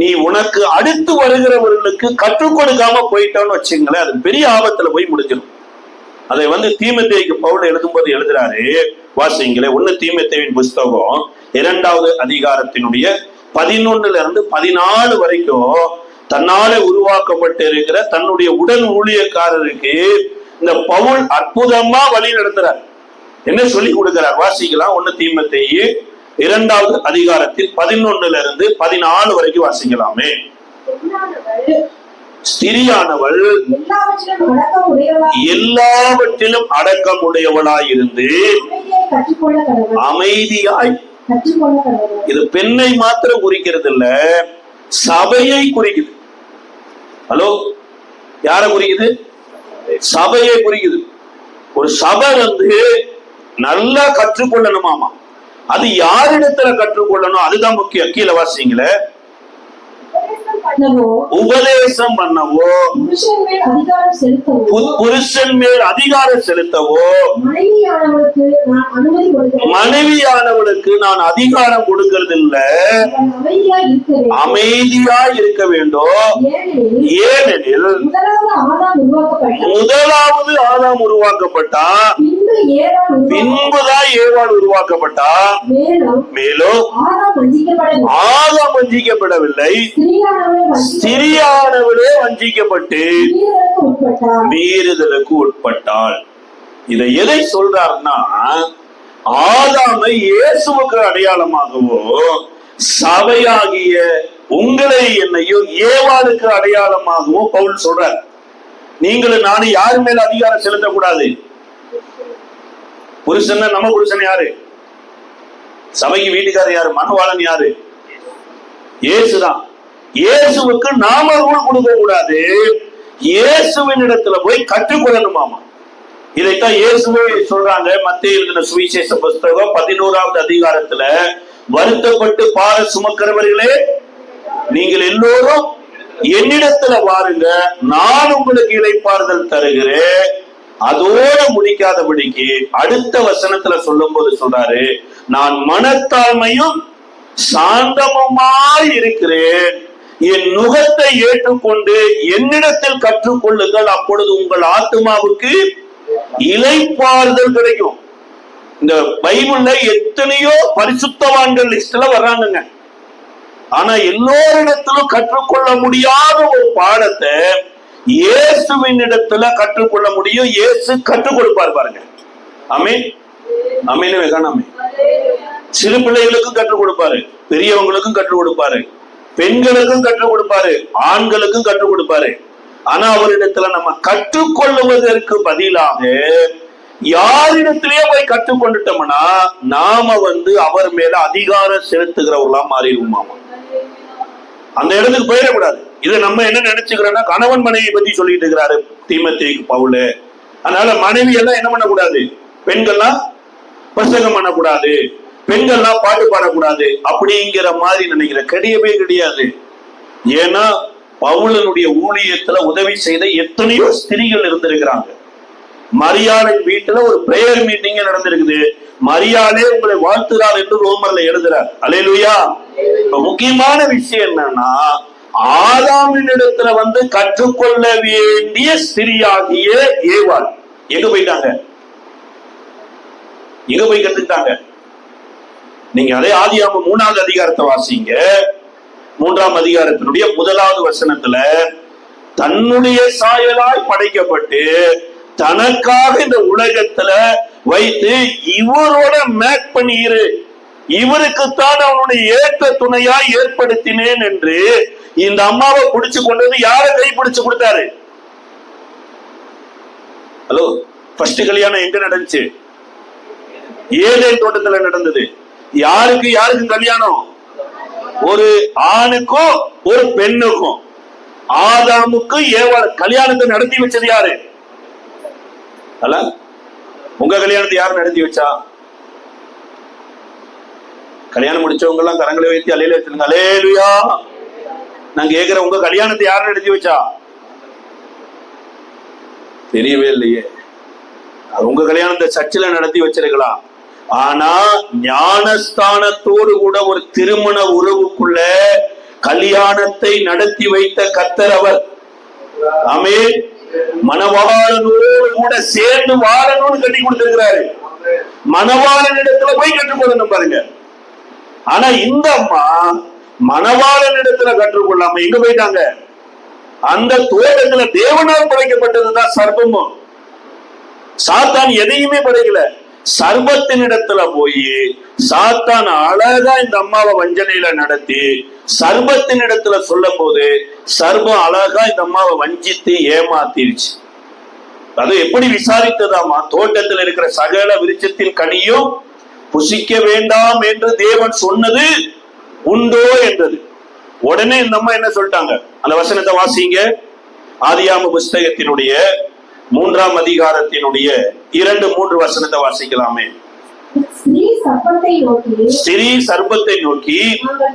நீ உனக்கு அடுத்து வருகிறவர்களுக்கு கற்றுக் கொடுக்காம போயிட்டோன்னு வச்சுங்களேன், அது பெரிய ஆபத்துல போய் முடிஞ்சிடும். அதை தீமோத்தேயுக்கு பவுல் எழுதும்போது எழுதுறாரு, வாசிங்களே. 1 தீமோத்தேயுவின் புஸ்தகம் 2வது அதிகாரத்தினுடைய 11ல இருந்து 14 வரைக்கும் தன்னாலே உருவாக்கப்பட்டு இருக்கிற தன்னுடைய உடன் ஊழியக்காரருக்கு இந்த பவுல் அற்புதமா வழி நடத்துறார். என்ன சொல்லி கொடுக்கிறார் வாசிக்கலாம். 1 தீமோத்தேயு 2வது அதிகாரத்தில் 11ல இருந்து 14 வரைக்கும் வாசிக்கலாமே. ஸ்திரியானவள் எல்லாவற்றிலும் அடக்கம் உடையவளாயிருந்து அமைதியாய், இது பெண்ணை மாத்திரம் குறிக்கிறது இல்ல, சபையை குறிக்குது. ஹலோ, யார குறிக்குது? சபையை குறிக்குது. ஒரு சபை நல்லா கற்றுக்கொள்ளணுமாமா. அது யாரிடத்துல கற்றுக்கொள்ளணும் அதுதான் முக்கியம். கீழே வாசிங்களே. உபதேசம் பண்ணவோ, புருஷன் மேல் அதிகாரம் செலுத்தவோ, மனைவியானவளுக்கு நான் அதிகாரம் கொடுக்கிறது இல்ல, அமைதியா இருக்க வேண்டும். ஏனெனில் முதலாவது ஆதாம் உருவாக்கப்பட்டா, பின்புதான் ஏவாள் உருவாக்கப்பட்டா. மேலும் ஆதாம் வஞ்சிக்கப்படவில்லை, ஸ்திரியானவளே வஞ்சிக்கப்பட்டு மீறுதலுக்கு உட்பட்டாள். இதை எதை சொல்றாருன்னா, ஆதாமை இயேசுவுக்கு அடையாளமாகவோ, சபையாகிய உங்களை என்னையும் ஏவாளுக்கு அடையாளமாகவோ பவுல் சொல்றார். நீங்களும் நானும் யாரு மேல அதிகாரம் செலுத்தக்கூடாது. புருஷன் நம்ம புருஷன் யாரு? சபைக்கு வீட்டுக்காரர் யாரு? மனவாளன் யாரு? இயேசுதான். இயேசுவுக்கு நாம ரூல் கொடுக்க கூடாது, இயேசுவின் இடத்துல போய் கற்றுக்கொள்ளணுமாமா. இதைத்தான் இயேசுவே சொல்றாங்க. மத்தேயு எழுதின சுவிசேஷ புஸ்தகம் 11வது அதிகாரத்துல, வருத்தப்பட்டு பார சுமக்கிறவர்களே நீங்கள் எல்லோரும் என்னிடத்துல வாருங்க, நான் உங்களுக்கு இளைப்பாறுதல் தருகிறேன். அதோட முடிக்காதபடிக்கு அடுத்த வசனத்துல சொல்லும் போது சொல்றாரு, நான் மனத்தாழ்மையும் சாந்தமுமாய் இருக்கிறேன், என் நுகத்தை ஏற்றுக்கொண்டு என்னிடத்தில் கற்றுக்கொள்ளுங்கள், அப்பொழுது உங்கள் ஆத்மாவுக்கு இளைப்பாறுதல் கிடைக்கும். இந்த பைபிள்ல எத்தனையோ பரிசுத்தவான்கள் லிஸ்ட்ல வர்றாங்க. ஆனா எல்லோரிடத்திலும் கற்றுக்கொள்ள முடியாத ஒரு பாடத்தை இயேசுவின் இடத்துல கற்றுக்கொள்ள முடியும். இயேசு கற்றுக் கொடுப்பார் பாருங்க. ஆமென், ஆமென், ஆமென். சிறு பிள்ளைகளுக்கும் கற்றுக் கொடுப்பாரு, பெரியவங்களுக்கும் கற்றுக் கொடுப்பாரு, பெண்களுக்கும் கற்றுக் கொடுப்பாரு, ஆண்களுக்கும் கற்றுக் கொடுப்பாரு. ஆனா அவரிடத்துல நம்ம கற்றுக்கொள்ளுவதற்கு பதிலாக யாரிடத்திலேயே போய் கற்றுக்கொண்டுட்டோம்னா நாம அவர் மேல அதிகாரம் செலுத்துகிறவர்களா மாறிடுவோமாமா. அந்த இடத்துக்கு போயிடக்கூடாது. இதை நம்ம என்ன நினைச்சுக்கிறோம்னா, கணவன் மனைவி பத்தி சொல்லிட்டு இருக்கிறாரு தீமோத்தேயுக்கு பவுல். அதனால மனைவி எல்லாம் என்ன பண்ணக்கூடாது, பெண்கள்லாம் பிரசங்கம் பண்ணக்கூடாது, பெண்கள்லாம் பாட்டு பாடக்கூடாது அப்படிங்கிற மாதிரி நினைக்கிற. கிடையவே கிடையாது. ஏன்னா பவுலனுடைய ஊழியத்துல உதவி செய்த எத்தனையோ ஸ்திரீகள் இருந்திருக்கிறாங்க. மரியாளின் வீட்டுல ஒரு பிரேயர் மீட்டிங் நடந்திருக்குது. மரியாளே உங்களை வாழ்த்துறார் என்று ரோமர்ல எழுதுறார். அல்லேலூயா. முக்கியமான விஷயம் என்னன்னா, ஆதாமின் இடத்துல கற்றுக்கொள்ள வேண்டிய ஸ்திரியாகிய ஏவாள் எங்க போயிட்டாங்க? எங்க போய் கத்துக்கிட்டாங்க? நீங்க அதே ஆதியாகமம் 3வது அதிகாரத்தை வாசிங்க. 3ஆம் அதிகாரத்தினுடைய 1வது வசனத்துல, தன்னுடைய சாயலாய் படைக்கப்பட்டு தனக்காக இந்த உலகத்துல வைத்து இவரோட மேக் பண்ணிரு, இவருக்குத்தான் அவனுடைய ஏற்ற துணையா ஏற்படுத்தினேன் என்று இந்த அம்மாவை பிடிச்சு கொண்டது யார கை பிடிச்சு கொடுத்தாரு? ஹலோ, ஃபர்ஸ்ட் கல்யாணம் எங்க நடந்துச்சு? ஏதேன் தோட்டத்துல நடந்தது. யாருக்கு யாருக்கும் கல்யாணம்? ஒரு ஆணுக்கும் ஒரு பெண்ணுக்கும். ஆதாமுக்கு ஏவாள் கல்யாணத்தை நடத்தி வச்சது யாரு? அல்ல, உங்க கல்யாணத்தை யாரு நடத்தி வச்சா? கல்யாணம் முடிச்சவங்க எல்லாம் கரங்களை வைத்து அலையில வச்சிருங்க. அல்லேலூயா. நான் கேக்குற, உங்க கல்யாணத்தை யாரு நடத்தி வச்சா? தெரியவே இல்லையே. உங்க கல்யாணத்தை சர்ச்சில் நடத்தி வச்சிருக்கலாம். ஆனா ஞானஸ்தானத்தோடு கூட ஒரு திருமண உறவுக்குள்ள கல்யாணத்தை நடத்தி வைத்த கர்த்தர் அவர். ஆமென். மணவாளனோடு கூட சேர்ந்து வாழணும்னு கட்டி கொடுத்திருக்கிறாரு. மணவாளன் இடத்துல போய் கற்றுக்கொள்ளணும் பாருங்க. ஆனா இந்த அம்மா மணவாளன் இடத்துல கற்றுக்கொள்ளாம எங்க போயிட்டாங்க? அந்த தோட்டத்துல தேவனால் படைக்கப்பட்டதுதான் சர்ப்பமும். சாத்தான் எதையுமே படைக்கல. சர்ப்பத்தின் இடத்துல போய் சாத்தான் அழகா இந்த அம்மாவை வஞ்சனையில நடத்தி சர்ப்பத்தின் இடத்துல சொல்லும் போது சர்ப்பம் அழகா இந்த அம்மாவை வஞ்சித்து ஏமாத்திருச்சு. அது எப்படி விசாரித்ததாமா? தோட்டத்தில் இருக்கிற சகல விருட்சத்தின் கனியும் புசிக்க வேண்டாம் என்று தேவன் சொன்னது உண்டோ என்றது. உடனே இந்த அம்மா என்ன சொல்லிட்டாங்க? அந்த வசனத்தை வாசிங்க. ஆதியாகம புஸ்தகத்தினுடைய 3ஆம் அதிகாரத்தினுடைய 2-3 வசனத்தை வாசிக்கலாமே. ஸ்திரீ சர்ப்பத்தை நோக்கி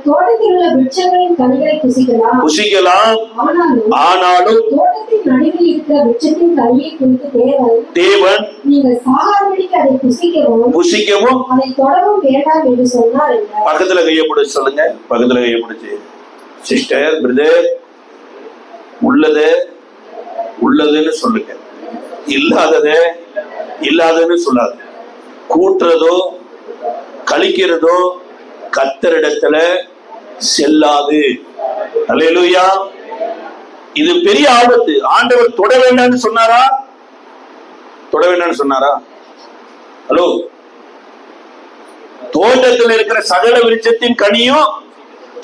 தோட்டத்தில் உள்ள விருட்சங்களின் கனிகளை புசிக்கலாம், ஆனாலும் தோட்டத்தின் நடுவில் இருக்கிற விருட்சத்தின் கனியை குறித்து தேவன் நீங்கள் சாகாதபடிக்கு அதை புசிக்கவும் அதை தொடவும் வேண்டாம் என்று சொன்னார். பக்கத்துல கையை பிடிச்சு சொல்லுங்க. பக்கத்துல கையை பிடிச்சு, சிஸ்டர், பிரதர், உள்ளதுன்னு சொல்லுங்க, இல்லாததுன்னு சொல்லாது. கூட்டுறதோ கழிக்கிறதோ கர்த்தரிடத்துல செல்லாது. அல்லேலூயா. இது பெரிய ஆபத்து. ஆண்டவர் தொட வேண்டாம்னு சொன்னாரா? ஹலோ, தோட்டத்தில் இருக்கிற சகல விருட்சத்தின் கனியும்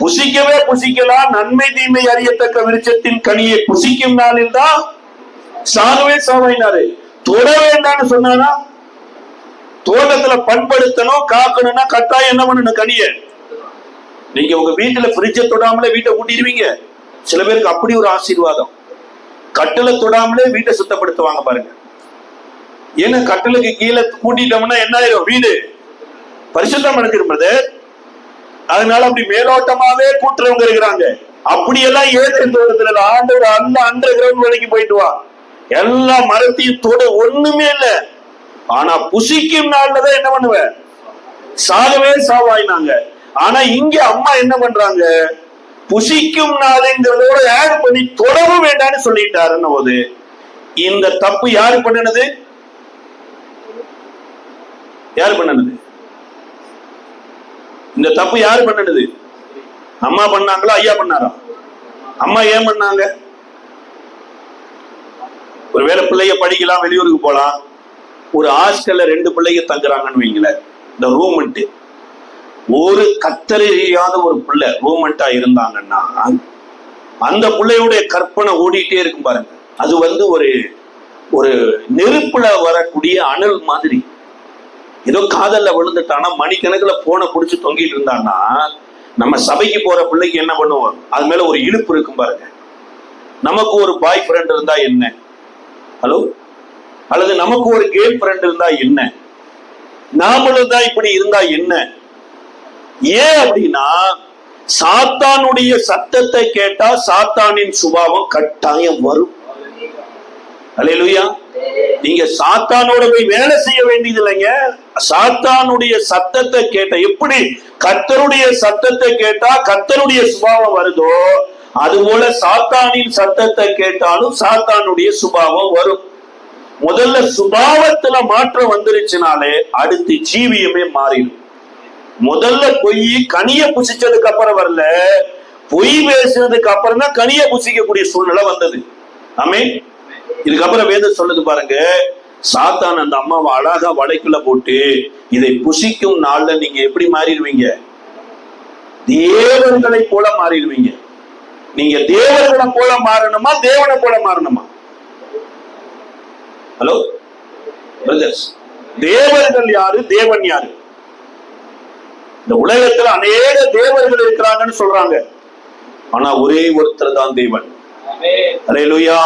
புசிக்கலாம், நன்மை தீமை அறியத்தக்க விருட்சத்தின் கனியை புசிக்கும் நாளில் தான் சாகவே சாவாயினாரு. தொட வேண்டாம்னு சொன்னாரா? தோட்டத்துல பண்படுத்தணும், காக்கணும்னா கட்டாயம் என்ன பண்ணணும்? கனிய. நீங்க உங்க வீட்டுல ஃப்ரிட்ஜை தொடாமலே வீட்டை கூட்டிடுவீங்க. சில பேருக்கு அப்படி ஒரு ஆசீர்வாதம். கட்டில தொடாமலே வீட்டை சுத்தப்படுத்துவாங்க பாருங்க. ஏன்னா கட்டிலுக்கு கீழே கூட்டிட்டோம்னா என்ன ஆயிரும்? வீடு பரிசுத்தம் இருக்கிறது. அதனால அப்படி மேலோட்டமாவே கூட்டுறவங்க இருக்கிறாங்க. அப்படியெல்லாம் ஏதேன் தோட்டத்துல ஆண்டவர் அந்த அண்டர் கிரவுண்ட் வரைக்கும் போயிட்டு வா, எல்லா மரத்தையும் தொட, ஒண்ணுமே இல்லை. ஆனா புசிக்கும் நாள்லதான் என்ன பண்ணுவேன்? சாகவே சாவாயினாங்க. ஆனா இங்க அம்மா என்ன பண்றாங்க? புசிக்கும் நாளுங்கிறதோட ஆட் பண்ணி தொடவும் வேண்டாம்னு சொல்லிட்டாருன்னு போது, இந்த தப்பு யாரு பண்ணினது? இந்த தப்பு யாரு பண்ணினது? அம்மா பண்ணாங்களா, ஐயா பண்ணாரா? அம்மா ஏன் பண்ணாங்க? ஒருவேளை பிள்ளைய படிக்கலாம், வெளியூருக்கு போலாம், ஒரு ஹாஸ்டல்ல 2 பிள்ளைங்க தங்குறாங்கன்னு வைங்கள, இந்த ரூமெண்ட் ஒரு கத்தறியாத ஒரு பிள்ளை ரூமெண்டா இருந்தாங்கன்னா அந்த பிள்ளையுடைய கற்பனை ஓடிட்டே இருக்கும் பாருங்க. அது ஒரு நெருப்புல வரக்கூடிய அனல் மாதிரி. ஏதோ காதல்ல விழுந்துட்டானா மணிக்கணக்கில் போனை பிடிச்சி தொங்கிட்டு இருந்தான்னா, நம்ம சபைக்கு போற பிள்ளைக்கு என்ன பண்ணுவோம்? அது மேல ஒரு இழுப்பு இருக்கும் பாருங்க. நமக்கு ஒரு பாய் ஃப்ரெண்ட் இருந்தா என்ன? ஹலோ, அல்லது நமக்கு ஒரு கேர்ள் ஃப்ரெண்ட் இருந்தா என்ன? நாமளும் தான் இப்படி இருந்தா என்ன? ஏன் அப்படின்னா, சாத்தானுடைய சத்தத்தை கேட்டா சாத்தானின் சுபாவம் கட்டாயம் வரும். அல்லேலூயா. நீங்க சாத்தானோட போய் வேலை செய்ய வேண்டியது இல்லைங்க. சாத்தானுடைய சத்தத்தை கேட்ட, எப்படி கர்த்தருடைய சத்தத்தை கேட்டா கர்த்தருடைய சுபாவம் வருதோ, அதுபோல சாத்தானின் சத்தத்தை கேட்டாலும் சாத்தானுடைய சுபாவம் வரும். முதல்ல சுபாவத்துல மாற்றம் வந்துருச்சுனாலே அடுத்து ஜீவியமே மாறிடும். முதல்ல பொய் கனிய புசிச்சதுக்கு அப்புறம் வரல, பொய் பேசுறதுக்கு அப்புறம் தான் கனிய புசிக்கக்கூடிய சூழ்நிலை வந்தது. ஆமென். இதுக்கப்புறம் வேதம் சொல்லுது பாருங்க, சாத்தான் அந்த அம்மாவை அழகா வலைக்குள்ள போட்டு, இதை புசிக்கும் நாள்ல நீங்க எப்படி மாறிடுவீங்க? தேவர்களை போல மாறிடுவீங்க. நீங்க தேவர்களை போல மாறணுமா, தேவனை போல மாறணுமா? ஹலோ பிரதர்ஸ், தேவர்கள் யாரு, தேவன் யாரு? இந்த உலகத்துல அநேக தேவர்கள் இருக்கிறாங்கன்னு சொல்றாங்க, ஆனா ஒரே ஒருத்தர் தான் தேவன். அல்லேலூயா.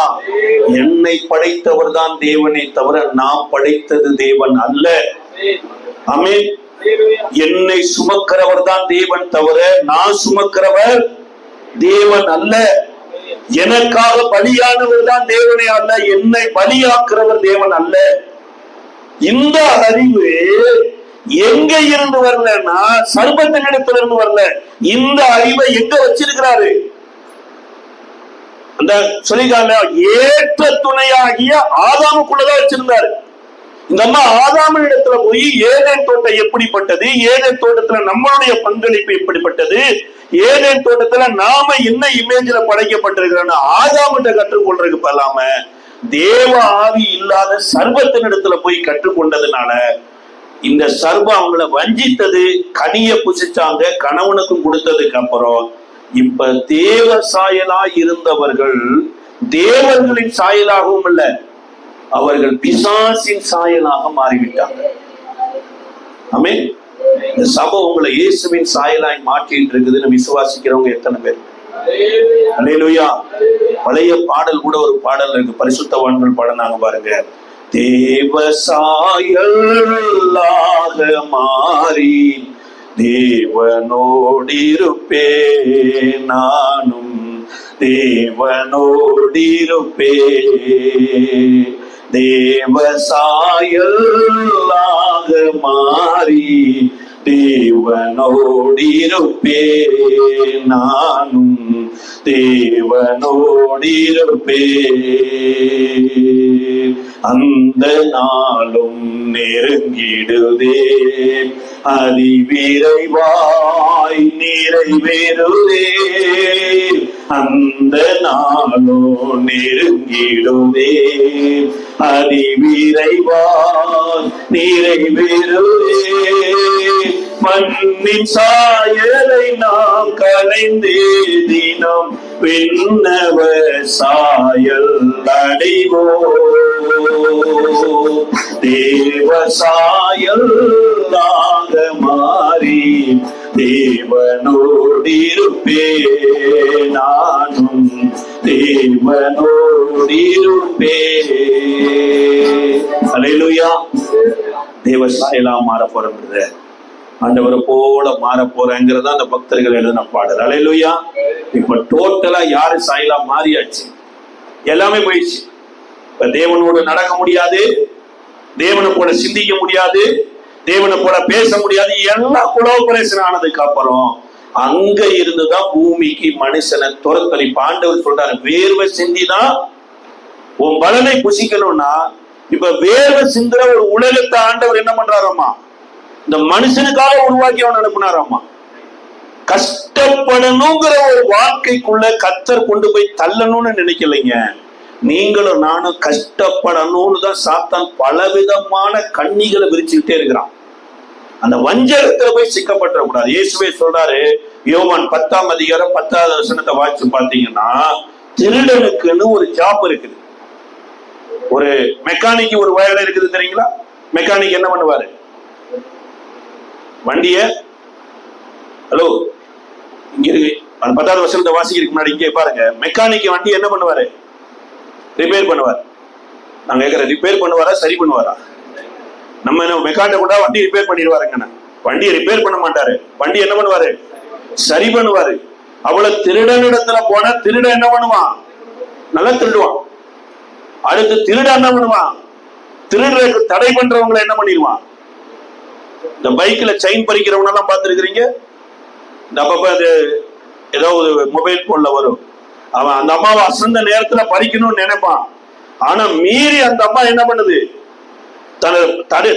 என்னை படைத்தவர் தான் தேவனை தவிர நான் படைத்தது தேவன் அல்ல. ஆமென். என்னை சுமக்கிறவர் தான் தேவன் தவிர நான் சுமக்கிறவர் தேவன் அல்ல. எனக்காக பலியானவர் தான் தேவனே அல்ல, என்னை பலியாக்குறவர் தேவன் அல்ல. இந்த அறிவு எங்க இருந்து வரலன்னா சர்பத்தின் இடத்துல இருந்து வரல. இந்த அறிவை எங்க வச்சிருக்கிறாரு? அந்த சொல்லிக்கால ஏற்ற துணையாகிய ஆதாமுக்குள்ளதான் வச்சிருந்தாரு. இந்த அம்மா ஆதாமின் இடத்துல போய் ஏதேன் தோட்டம் எப்படிப்பட்டது, ஏதேன் தோட்டத்துல நம்மளுடைய பங்களிப்பு எப்படிப்பட்டது, ஏதேன் தோட்டத்துல நாம என்ன இமேஜ்ல படைக்கப்பட்டிருக்கிறோம்னு ஆதாமிட்ட கற்றுக்கொள்றதுக்கு பல்லாம தேவ ஆவி இல்லாத சர்பத்தின் இடத்துல போய் கற்றுக்கொண்டதுனால இந்த சர்பம் அவங்கள வஞ்சித்தது. கனிய புசிச்சாங்க, கணவனுக்கும் கொடுத்ததுக்கு அப்புறம் இப்ப தேவ சாயலா இருந்தவர்கள் தேவர்களின் சாயலாகவும் இல்ல, அவர்கள் பிசாசின் சாயலாக மாறிவிட்டாங்க. ஆமென். இந்த சபை உங்களை இயேசுவின் சாயலாய் மாற்றிட்டு இருக்குதுன்னு விசுவாசிக்கிறவங்க எத்தனை பேர்? அல்லேலூயா. பழைய பாடல் கூட ஒரு பாடல் இருக்கு, பரிசுத்தவான்கள் பாடினாங்க பாருங்க. தேவ சாயலாக மாறி தேவனோடிருப்பே, நானும் தேவனோடிருப்பே. தேவ சாயலாக மாறி தேவனோடிருப்பே, நானும் தேவனோடிருப்பே. அந்த நாளும் நெருங்கிடுதே, அதிவிரைவாய் நிறைவேறுதே. அந்த நாளும் நெருங்கிடுதே, அதிவிரைவாய் நிறைவேறுதே. மண்ணின் சாயலை நாம் கலைந்தே தினம் விண்ணவ சாயல் அடைவோம். தேவ சாயலாக மாறி தேவனோடிருப்பே, நானும் தேவனோடிருப்பே. அல்லேலூயா. தேவ சாயலா மாற போறோம், ஆண்டவரை போல மாற போறேங்கிறத அந்த பக்தர்கள் எழுதின பாடல். அல்லேலூயா. இப்ப டோட்டலா யாரு சாயலா மாறியாச்சு, எல்லாமே போயிடுச்சு. இப்ப தேவனோடு நடக்க முடியாது, தேவனை போல சிந்திக்க முடியாது, தேவனை போல பேச முடியாது. எல்லாம் கொலாபரேஷன் ஆனதுக்கு அப்புறம் அங்க இருந்துதான் பூமிக்கு மனுஷனை துரத்தலி. ஆண்டவர் சொல்றாரு, வேர்வை சிந்திதான் உன் பலனை புசிக்கணும்னா, இப்ப வேர்வை சிந்துற ஒரு உலகத்தை ஆண்டவர் என்ன பண்றாராமா, இந்த மனுஷனுக்காக உருவாக்கி அவன் அனுப்பினாராமா. கஷ்டப்படணுங்கிற ஒரு வாழ்க்கைக்குள்ள கர்த்தர் கொண்டு போய் தள்ளணும்னு நினைக்கலைங்க. நீங்களும் நானும் கஷ்டப்படணும்னு தான் சாத்தான் பலவிதமான கண்ணிகளை விரிச்சுக்கிட்டே இருக்கிறான். அந்த வஞ்சகத்துல போய் சிக்கப்பட்ட கூடாது. இயேசுவே சொல்றாரு, யோவான் 10ஆம் அதிகாரம் 10வது வசனத்தை வாசிச்சு பார்த்தீங்கன்னா, திருடனுக்குன்னு ஒரு ஜாப் இருக்குது. ஒரு மெக்கானிக் ஒரு வேலை இருக்குது தெரியுங்களா? மெக்கானிக் என்ன பண்ணுவாரு, வண்டிய ஹலோ இங்க இருக்கு 10வது வசனத்தை வாசிக்கிறதுக்கு முன்னாடி இங்கே பாருங்க, மெக்கானிக் வண்டி என்ன பண்ணுவாரு, ரிப்பேர் பண்ணுவார். நாங்க கேட்கிற ரிப்பேர் பண்ணுவாரா சரி பண்ணுவாரா? நம்ம என்ன மெக்கானிக் கூட வண்டி ரிப்பேர் பண்ணிடுவாருங்க, வண்டியை ரிப்பேர் பண்ண மாட்டாரு. வண்டி என்ன பண்ணுவாரு, சரி பண்ணுவாரு. அவ்வளவு திருடனிடத்துல போன திருடன் என்ன பண்ணுவான், நல்லா திருடுவான். அடுத்து திருடன் என்ன பண்ணுவான், திருடுறதுக்கு தடை பண்றவங்களை என்ன பண்ணிடுவான். இந்த பைக்ல செயின் பறிக்கிறவங்க எல்லாம் பார்த்துருக்கிறீங்க. இந்த அப்பப்ப அது ஏதோ ஒரு மொபைல் போன்ல வரும், அவன் அந்த அம்மாவை அசந்த நேரத்துல பறிக்கணும்னு நினைப்பான். ஆனா மீறி அந்த அம்மா என்ன பண்ணுது,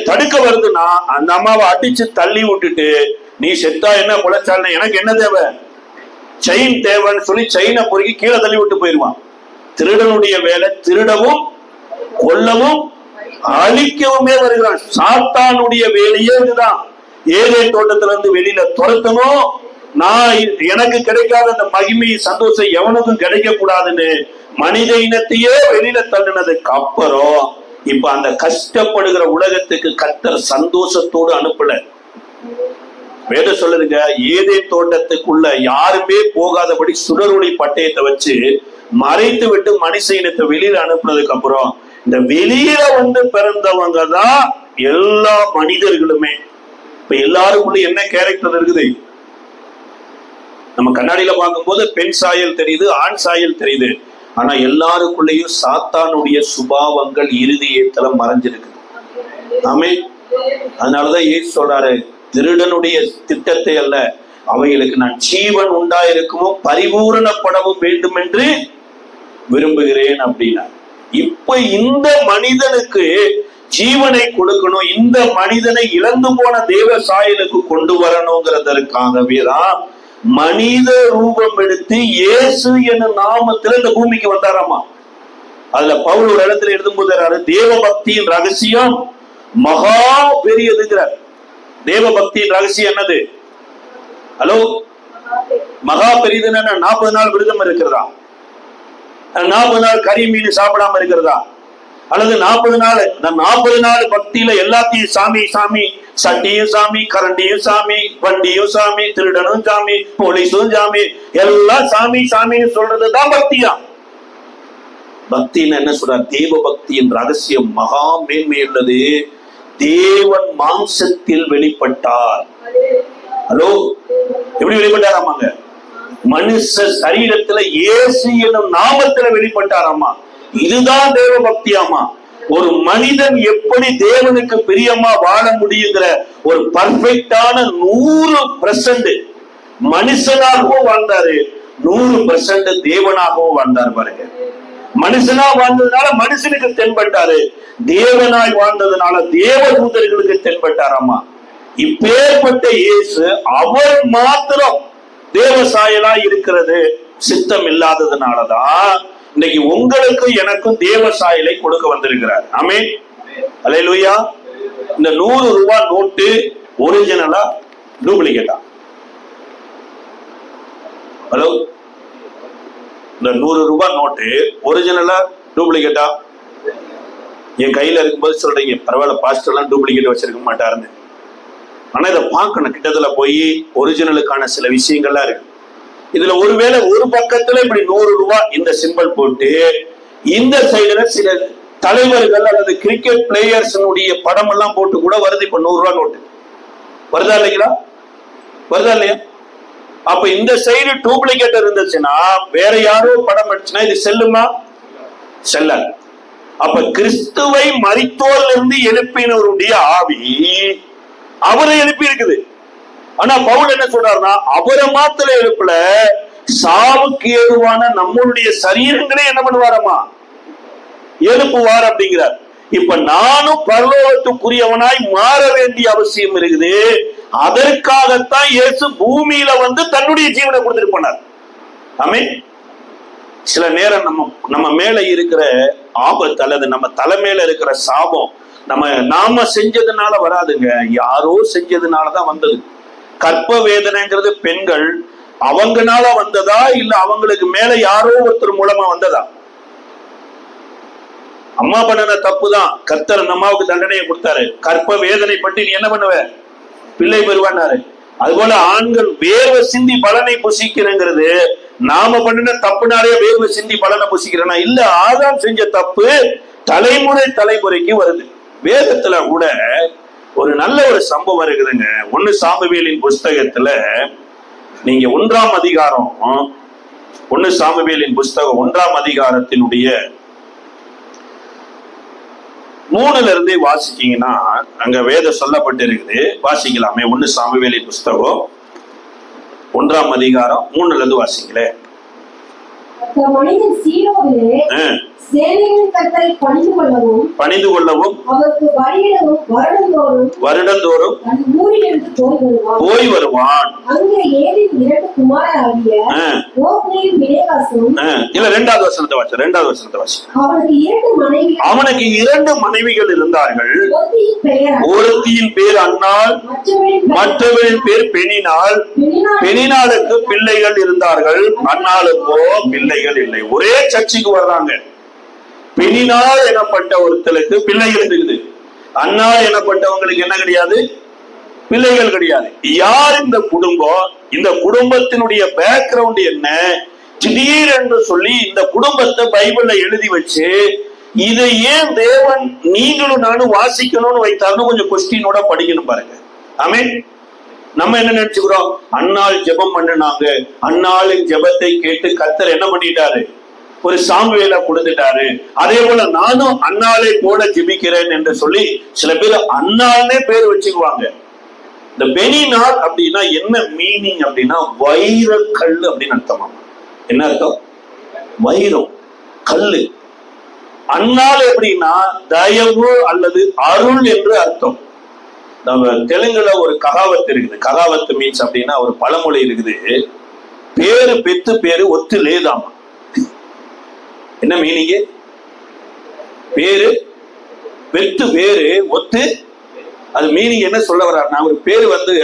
தடுக்க வருதுன்னா அந்த அம்மாவை அடிச்சு தள்ளி விட்டுட்டு, நீ செத்தா என்ன குலைச்சால் எனக்கு என்ன தேவை, செயின் தேவைன்னு சொல்லி செயினை பொறுக்கி கீழே தள்ளி விட்டு போயிருவான். திருடனுடைய வேலை திருடவும் கொல்லவும் அழிக்கவுமே வருகிறான். சாத்தானுடைய வேலையே இதுதான். ஏதேன் தோட்டத்துல இருந்து வெளியில துரத்தணும், நான் எனக்கு கிடைக்காத அந்த மகிமை சந்தோஷம் எவனுக்கும் கிடைக்க கூடாதுன்னு மனித இனத்தையே வெளியில தள்ளினதுக்கு அப்புறம் இப்ப அந்த கஷ்டப்படுகிற உலகத்துக்கு கர்த்தர் சந்தோஷத்தோடு அனுப்பல. வேதம் சொல்லுதுங்க, ஏதேன் தோட்டத்துக்குள்ள யாருமே போகாதபடி சுடரொளி பட்டயத்தை வச்சு மறைத்து விட்டு மனுஷ இனத்தை வெளியில அனுப்புனதுக்கு அப்புறம் இந்த வெளியில வந்து பிறந்தவங்க தான் எல்லா மனிதர்களுமே. இப்ப எல்லாருக்குள்ள என்ன கேரக்டர் இருக்குது, நம்ம கண்ணாடியில பார்க்கும்போது பெண் சாயல் தெரியுது, ஆண் சாயல் தெரியுது. ஆனா எல்லாருக்குள்ளேயும் சாத்தானுடைய சுபாவங்கள் இருதயத்துல மறைஞ்சிருக்கு. ஆமே. அதனாலதான் இயேசு சொல்றாரு, திருடனுடைய திட்டத்தை அல்ல, அவைகளுக்கு நான் ஜீவன் உண்டாயிருக்கவும் பரிபூரணப்படவும் வேண்டும் என்று விரும்புகிறேன் அப்படின்னா. இப்ப இந்த மனிதனுக்கு ஜீவனை கொடுக்கணும், இந்த மனிதனை இழந்து போன தேவ சாயலுக்கு கொண்டு வரணுங்கிறதற்காகவே தான் மனித ரூபம் எடுத்து இயேசு என்ற நாமத்துல இந்த பூமிக்கு வந்தாராமா. அதுல பவுல் ஒரு இடத்துல எழுதும்போது தேவ பக்தியின் ரகசியம் மகா பெரியதுங்கிறார். தேவ பக்தியின் ரகசியம் என்னது? ஹலோ, மகா பெரியதுன்னு 40 நாள் விரதம் இருக்கிறதா, 40 நாள் கறி மீன் சாப்பிடாம இருக்கிறதா, அல்லது 40 நாள் இந்த 40 நாள் பக்தியில எல்லாத்தையும் சாமி சாமி, சட்டியும் சாமி, கரண்டியும் சாமி, வண்டியும் சாமி, திருடனும் சாமி, போலீஸும் சாமி, எல்லாம் சாமி சாமின்னு சொல்றதுதான் பக்தியா? பக்தின்னு என்ன சொல்றார்? தேவ பக்தியின் ரகசியம் மகா மேன்மையுள்ளது. தேவன் மாம்சத்தில் வெளிப்பட்டார். ஹலோ, எப்படி வெளிப்பட்டாராமாங்க? மனுஷ சரீரத்துல இயேசு என்னும் நாமத்துல வெளிப்பட்டாராமா. இதுதான் தேவ பக்தியாமா. ஒரு மனிதன் எப்படி தேவனுக்கு பிரியமா வாழ முடியுங்கிற ஒரு பர்ஃபெக்டான 100% மனுஷனாகவும் வாழ்ந்தாரு, 100% தேவனாகவும் வாழ்ந்தார். பாருங்க, மனுஷனா வாழ்ந்ததுனால மனுஷனுக்கு தென்பட்டாரு, தேவனாய் வாழ்ந்ததுனால தேவதூதர்களுக்கு தென்பட்டாராமா. இப்பேற்பட்ட இயேசு அவர் மாத்திரம் தேவசாயலா இருக்கிறது சித்தம் இல்லாததுனாலதான் இன்னைக்கு உங்களுக்கு எனக்கும் தேவசாயலை கொடுக்க வந்திருக்கிறார். ஆமென், அல்லேலூயா. இந்த 100 ரூபாய் நோட்டு ஒரிஜினலா டூப்ளிகேட்டா? ஹலோ, இந்த 100 ரூபாய் நோட்டு ஒரிஜினலா டூப்ளிகேட்டா? என் கையில இருக்கும்போது சொல்றீங்க பரவாயில்ல, பாஸ்டர் எல்லாம் டூப்ளிகேட் வச்சிருக்க மாட்டாருன்னு. ஆனா இதை பார்க்கணும், கிட்டத்துல போய் ஒரிஜினலுக்கான சில விஷயங்கள்லாம் இருக்கு. இதுல ஒருவேளை ஒரு பக்கத்துல இப்படி 100 ரூபாய் இந்த சிம்பிள் போட்டு, இந்த சைடுல சில தலைவர்கள் அல்லது கிரிக்கெட் பிளேயர்ஸ் படம் எல்லாம் போட்டு கூட வருது. இப்ப 100 ரூபாய் நோட்டு வருதா இல்லைங்களா? வருதா இல்லையா? அப்ப இந்த சைடு டூப்ளிகேட் இருந்துச்சுன்னா, வேற யாரோ படம் அடிச்சுன்னா இது செல்லுமா? செல்லாது. அப்ப கிறிஸ்துவை மரித்தோரில் இருந்து எழுப்பினவருடைய ஆவி அவரை எழுப்பி இருக்குது. ஆனா பவுல் என்ன சொல்றாருன்னா, அவரை மாத்திர எழுப்பல, சாவுக்கு ஏதுவான நம்மளுடைய சரீரங்களே என்ன பண்ணுவாரமா? எழுப்புவார் அப்படிங்கிறார். இப்ப நானும் பரலோகத்துக்குரியவனாய் மாற வேண்டிய அவசியம் இருக்குது. அதற்காகத்தான் இயேசு பூமியில வந்து தன்னுடைய ஜீவனை கொடுத்துட்டு போனார். ஆமென். சில நேரம் நம்ம மேல இருக்கிற ஆபத்து அல்லது நம்ம தலைமையில இருக்கிற சாபம் நாம செஞ்சதுனால வராதுங்க, யாரோ செஞ்சதுனாலதான் வந்தது. கற்ப வேதனைங்கிறது பெண்கள் அவங்கனால வந்ததா இல்ல அவங்களுக்கு மேல யாரோ ஒருத்தர் மூலமா வந்ததா? அம்மா பண்ணன தப்புதான், கர்த்தர் அந்த அம்மாவுக்கு தண்டனையை கொடுத்தாரு. கற்ப வேதனை பற்றி நீ என்ன பண்ணுவ? பிள்ளை பெறுவான்னாரு. அதுபோல ஆண்கள் வேர்வை சிந்தி பலனை புசிக்கிறங்கிறது நாம பண்ணின தப்புனாலே வேர்வை சிந்தி பலனை புசிக்கிறேன்னா இல்ல, ஆதாம் செஞ்ச தப்பு தலைமுறைக்கு வருது. வேதத்துல கூட ஒரு நல்ல ஒரு சம்பவம் இருக்குதுங்க. 1 சாமுவேலின் புஸ்தகத்துல நீங்க 1ஆம் அதிகாரம், 1 சாமுவேலின் புஸ்தகம் 1ஆம் அதிகாரத்தினுடைய 3ல இருந்தே வாசிச்சீங்கன்னா அங்க வேதம் சொல்லப்பட்டு இருக்குது. வாசிக்கலாமே? 1 சாமுவேலின் புஸ்தகம் 1ஆம் அதிகாரம் 3ல இருந்து வாசிங்களே. மனிதன் சீலோவிலே சேனைகளின் கர்த்தரை பணிந்து கொள்ளவும் அவருக்கு வருடந்தோறும் தன் ஊரிலிருந்து போய் வருவான். அங்கே ஏலின் 2 குமாரராகிய ஓப்னியும் பினெகாசும். இல்ல, 2வது வசனத்தை வாசி. அவனுக்கு 2 மனைவிகள் இருந்தார்கள். ஒருத்தியின் பேர் அன்னாள், மற்றவரின் பேர் பெனினாள். பெனினாளுக்கு பிள்ளைகள் இருந்தார்கள், அன்னாளுக்கோ பிள்ளைகள் இல்லை. ஒரே சர்ச்சைக்கு வர்றாங்க. பெனினாள் எனப்பட்ட ஒருத்தருக்கு பிள்ளைகள் இருக்குது, அன்னாள் எனப்பட்டவங்களுக்கு என்ன கிடையாது? பிள்ளைகள் கிடையாது. யார் இந்த குடும்பம்? இந்த குடும்பத்தினுடைய பேக்ரவுண்ட் என்ன? திடீர் என்று சொல்லி இந்த குடும்பத்தை பைபிள்ல எழுதி வச்சு இதை ஏன் தேவன் நீங்களும் நானும் வாசிக்கணும்னு வைத்தாலும் கொஞ்சம் கொஸ்டினோட படிக்கணும் பாருங்க. ஆமென். நம்ம என்ன நினைச்சுக்கிறோம்? அன்னாள் ஜெபம் பண்ணினாங்க, அன்னாளின் ஜெபத்தை கேட்டு கர்த்தர் என்ன பண்ணிட்டாரு? ஒரு சாமுவேலை கொடுத்துட்டாரு. அதே போல நானும் அன்னாளை போல ஜெபிக்கிறேன் என்று சொல்லி சில பேர் அன்னாள்னே பேர் வச்சுக்குவாங்க. இந்த பெனினாள் அப்படின்னா என்ன மீனிங் அப்படின்னா வைரக்கல் அப்படின்னு அர்த்தமா? என்ன அர்த்தம்? வைரம், கல்லு. அன்னாள் எப்படின்னா தயவு அல்லது அருள் என்று அர்த்தம். நம்ம தெலுங்குல ஒரு ககாவத்து இருக்குது. ககாவத்து மீன்ஸ் அப்படின்னா ஒரு பழமொழி இருக்குது, பேரு பெத்து பேரு ஒத்து லேதாமா. என்ன மீனிங்? பேரு பெத்து பேரு ஒத்து, அது மீனிங் என்ன சொல்ல வர்றாருன்னா, ஒரு பேரு வந்து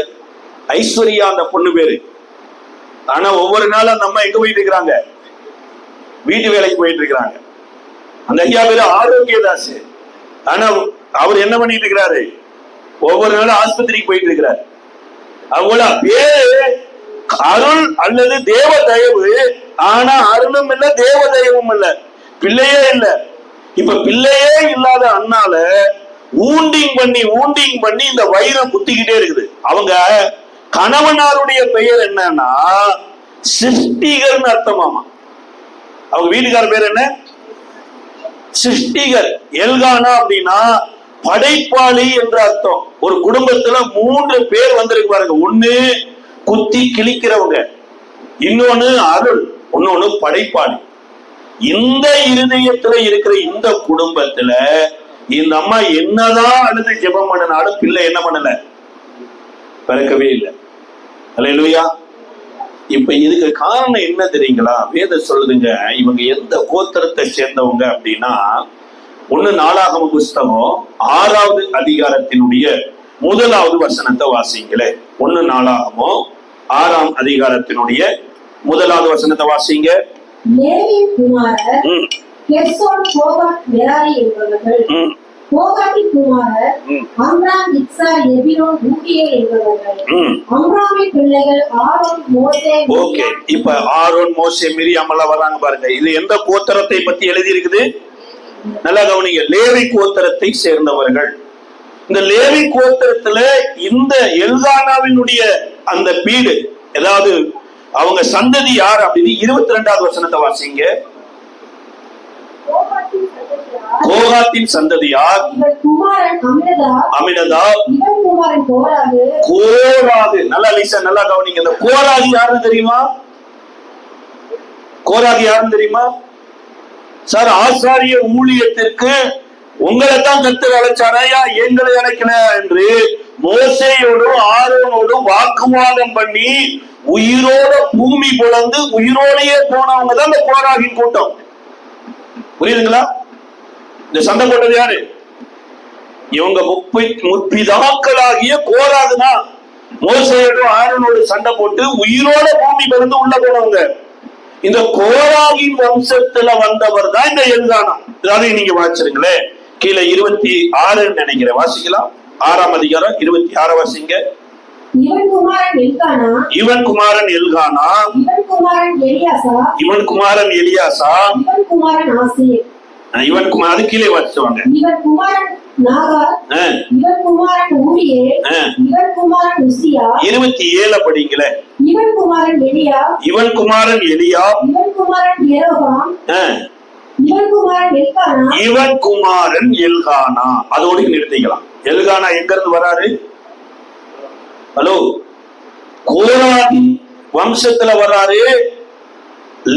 ஐஸ்வர்யா அந்த பொண்ணு பேரு. ஆனா ஒவ்வொரு நாளும் அந்த அம்மா எங்க போயிட்டு இருக்கிறாங்க? வீட்டு வேலைக்கு போயிட்டு இருக்கிறாங்க. அந்த ஐயா பேரு ஆரோக்கியதாஸ். ஆனா அவர் என்ன பண்ணிட்டு இருக்கிறாரு? ஒவ்வொரு நாளும் ஆஸ்பத்திரிக்கு போயிட்டு இருக்கிறார். அதுபோல பேரு அருள் அல்லது தேவ தயவு, ஆனா அருளும் இல்ல தேவ தயவும் இல்ல. பிள்ளையே இல்ல. இப்ப பிள்ளையே இல்லாத அண்ணால ஊண்டிங் பண்ணி இந்த வயிறம் குத்திக்கிட்டே இருக்குது. அவங்க கணவனாருடைய பெயர் என்னன்னா சிருஷ்டிகர்னு அர்த்தமாமா. அவங்க வீட்டுக்கார பேர் என்ன? சிருஷ்டிகர். எல்கானா அப்படின்னா படைப்பாளி என்ற அர்த்தம். ஒரு குடும்பத்துல 3 பேர் வந்திருக்கு பாருங்க. ஒண்ணு குத்தி கிழிக்கிறவங்க, இன்னொன்னு அருள், இன்னொன்னு படைப்பாளி. இந்த இருதயத்துல இருக்கிற இந்த குடும்பத்துல இந்த அம்மா என்னதான் அழுது ஜெபம் பண்ணினாலும் பிள்ளை என்ன பண்ணல, பிறக்கவே இல்லை. அல்லேலூயா. இப்ப இதுக்கு காரணம் என்ன தெரியுங்களா? வேதம் சொல்லுதுங்க, இவங்க எந்த கோத்திரத்தை சேர்ந்தவங்க அப்படின்னா, 1 நாளாகம புஸ்தகம் 6வது அதிகாரத்தினுடைய 1வது வசனத்தை வாசிங்களே. 1 நாளாகமம் 6ஆம் அதிகாரத்தினுடைய 1வது வசனத்தை வாசிங்க. லேவியின் குமாரர் கெர்சோன், கோகாத், மெராரி என்பவர்கள். கோகாத்தின் குமாரர் அம்ராம், இத்சார், எபிரோன், ஊதியேல் என்பவர்கள். அம்ராமின் பிள்ளைகள் ஆரோன், மோசே. ஓகே, இப்ப ஆரோன், மோசே, மிரியாம் எல்லாம் வராங்க பாருங்க. இது எந்த கோத்திரத்தை பத்தி எழுதி இருக்குது? நல்லா கவனிங்க. லேவி கோத்திரத்தை சேர்ந்தவர்கள். இந்த லேவி கோத்திரத்துல இந்த எல்கானாவினுடைய அந்த வீடு, ஏதாவது அவங்க சந்ததி யார் அப்படின்னு 22வது வசனத்தை வாசிங்க. கோகாத்தின் சந்ததியார் அமினதாப், கோராகு. நல்லா லிசா, நல்லா கவனிங்க. இந்த கோராகு யாருன்னு தெரியுமா? கோராகு யாருன்னு தெரியுமா சார்? ஆசாரிய ஊழியத்திற்கு உங்களை தான் கர்த்தர் அழைச்சாரையா, எங்களை அழைக்கல என்று மோசேயோடும் ஆரோனோடும் வாக்குவாதம் பண்ணி உயிரோட பூமி புலந்து உயிரோடையே போனவங்க தான் இந்த கோராகின் கூட்டம். புரியுதுங்களா? இந்த சண்டை போட்டது யாரு? இவங்க முற்பிதாக்களாகிய கோராகு தான் மோசேயோடும் ஆரோனோடு சண்டை போட்டு உயிரோட பூமி புலந்து உள்ள போனவங்க. இந்த கோராகின் வம்சத்துல வந்தவர் தான் இந்த எல்கானா. அதையும் நீங்க வாசிருங்களே. கீழே 26 நினைக்கிறேன், வாசிக்கலாம். 6ஆம் அதிகாரம் 26 வாசிங்க. இவன் குமாரன் எல்கானா, இவன் குமாரன் எலியாசா, இவன் குமாரன் ஆசேர், இவன் குமாரன். அது கீழே வாசிச்சுவாங்க. இவன் குமாரன் நாகார், இவன் குமாரன் ஊரியேல், இவன் குமாரன் உசியா. 27 படிங்களே. இவன் குமாரன் எலியா, இவன் குமாரன் எலியாப், இவன் குமாரன் யெரோகாம், இவன் குமாரன் எல்கானா, இவன் குமாரன் எல்கானா. அதோடு நிறுத்திக்கலாம். எல்கானா எங்க இருந்து வராரு? ஹலோ, கோராகி வம்சத்துல வராரு,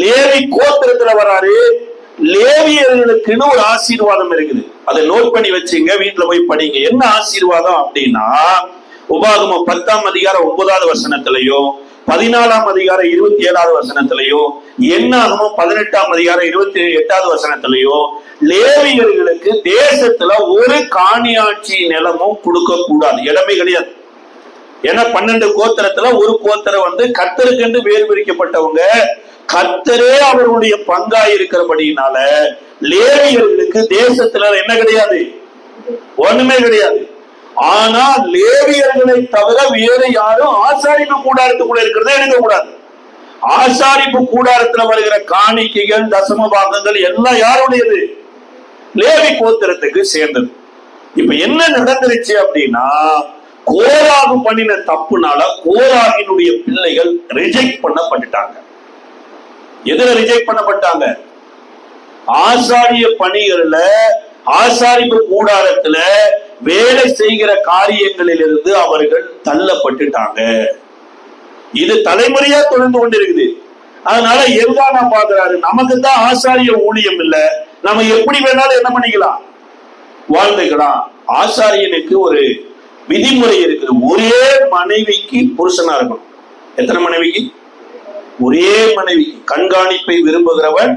லேவி கோத்திரத்துல வராரு. லேவியர்களுக்குன்னு ஒரு ஆசீர்வாதம் இருக்குது. அதை நோட் பண்ணி வச்சுங்க, வீட்டுல போய் படிங்க. என்ன ஆசீர்வாதம் அப்படின்னா, உபாகமம் 10ஆம் அதிகாரம் 9வது வசனத்திலையோ, 14ஆம் அதிகாரம் 27வது வசனத்திலையோ, என்னாகமம் 18ஆம் அதிகாரம் 28வது வசனத்திலையோ, லேவியர்களுக்கு தேசத்துல ஒரு காணியாட்சி நிலமும் கொடுக்க கூடாது, இடமே கிடையாது. ஏன்னா 12 கோத்திரத்துல ஒரு கோத்திரம் வந்து கர்த்தருக்கென்று வேறு பிரிக்கப்பட்டவங்க, கர்த்தரே அவருடைய பங்கா இருக்கிறபடினால லேவியர்களுக்கு தேசத்துல என்ன கிடையாது, ஒண்ணுமே கிடையாது. ஆனா லேவியர்களை தவிர வேறு யாரும் ஆசாரிப்பு கூடாரத்துக்குள்ள இருக்கிறத எடுக்க கூடாது. ஆசாரிப்பு கூடாரத்துல வருகிற காணிக்கைகள், தசம பாகங்கள் எல்லாம் யாருடையது? லேவி கோத்திரத்துக்கு சேர்ந்தது. இப்ப என்ன நடந்துருச்சு அப்படின்னா, கோராகு பண்ணின தப்புனால கோராகினுடைய பிள்ளைகள் ரிஜெக்ட் பண்ணப்பட்டுட்டாங்க. எதுல ரிஜெக்ட் பண்ணப்பட்டாங்க? ஆசாரிய பணிகள்ல, ஆசாரிப்பு கூடாரத்துல வேலை செய்கிற காரியங்களிலிருந்து அவர்கள் தள்ளப்பட்டுட்டாங்க. இது தலைமுறையா தொடர்ந்து கொண்டிருக்குது. அதனால எல்கானா பாக்குறாரு, நமக்கு தான் ஆசாரிய ஊழியம் இல்ல, நம்ம எப்படி வேணாலும் என்ன பண்ணிக்கலாம், வாழ்ந்துக்கலாம். ஆசாரியனுக்கு ஒரு விதிமுறை இருக்குது. ஒரே மனைவிக்கு புருஷனா இருக்கணும். எத்தனை மனைவிக்கு? ஒரே மனைவிக்கு. கண்காணிப்பை விரும்புகிறவன்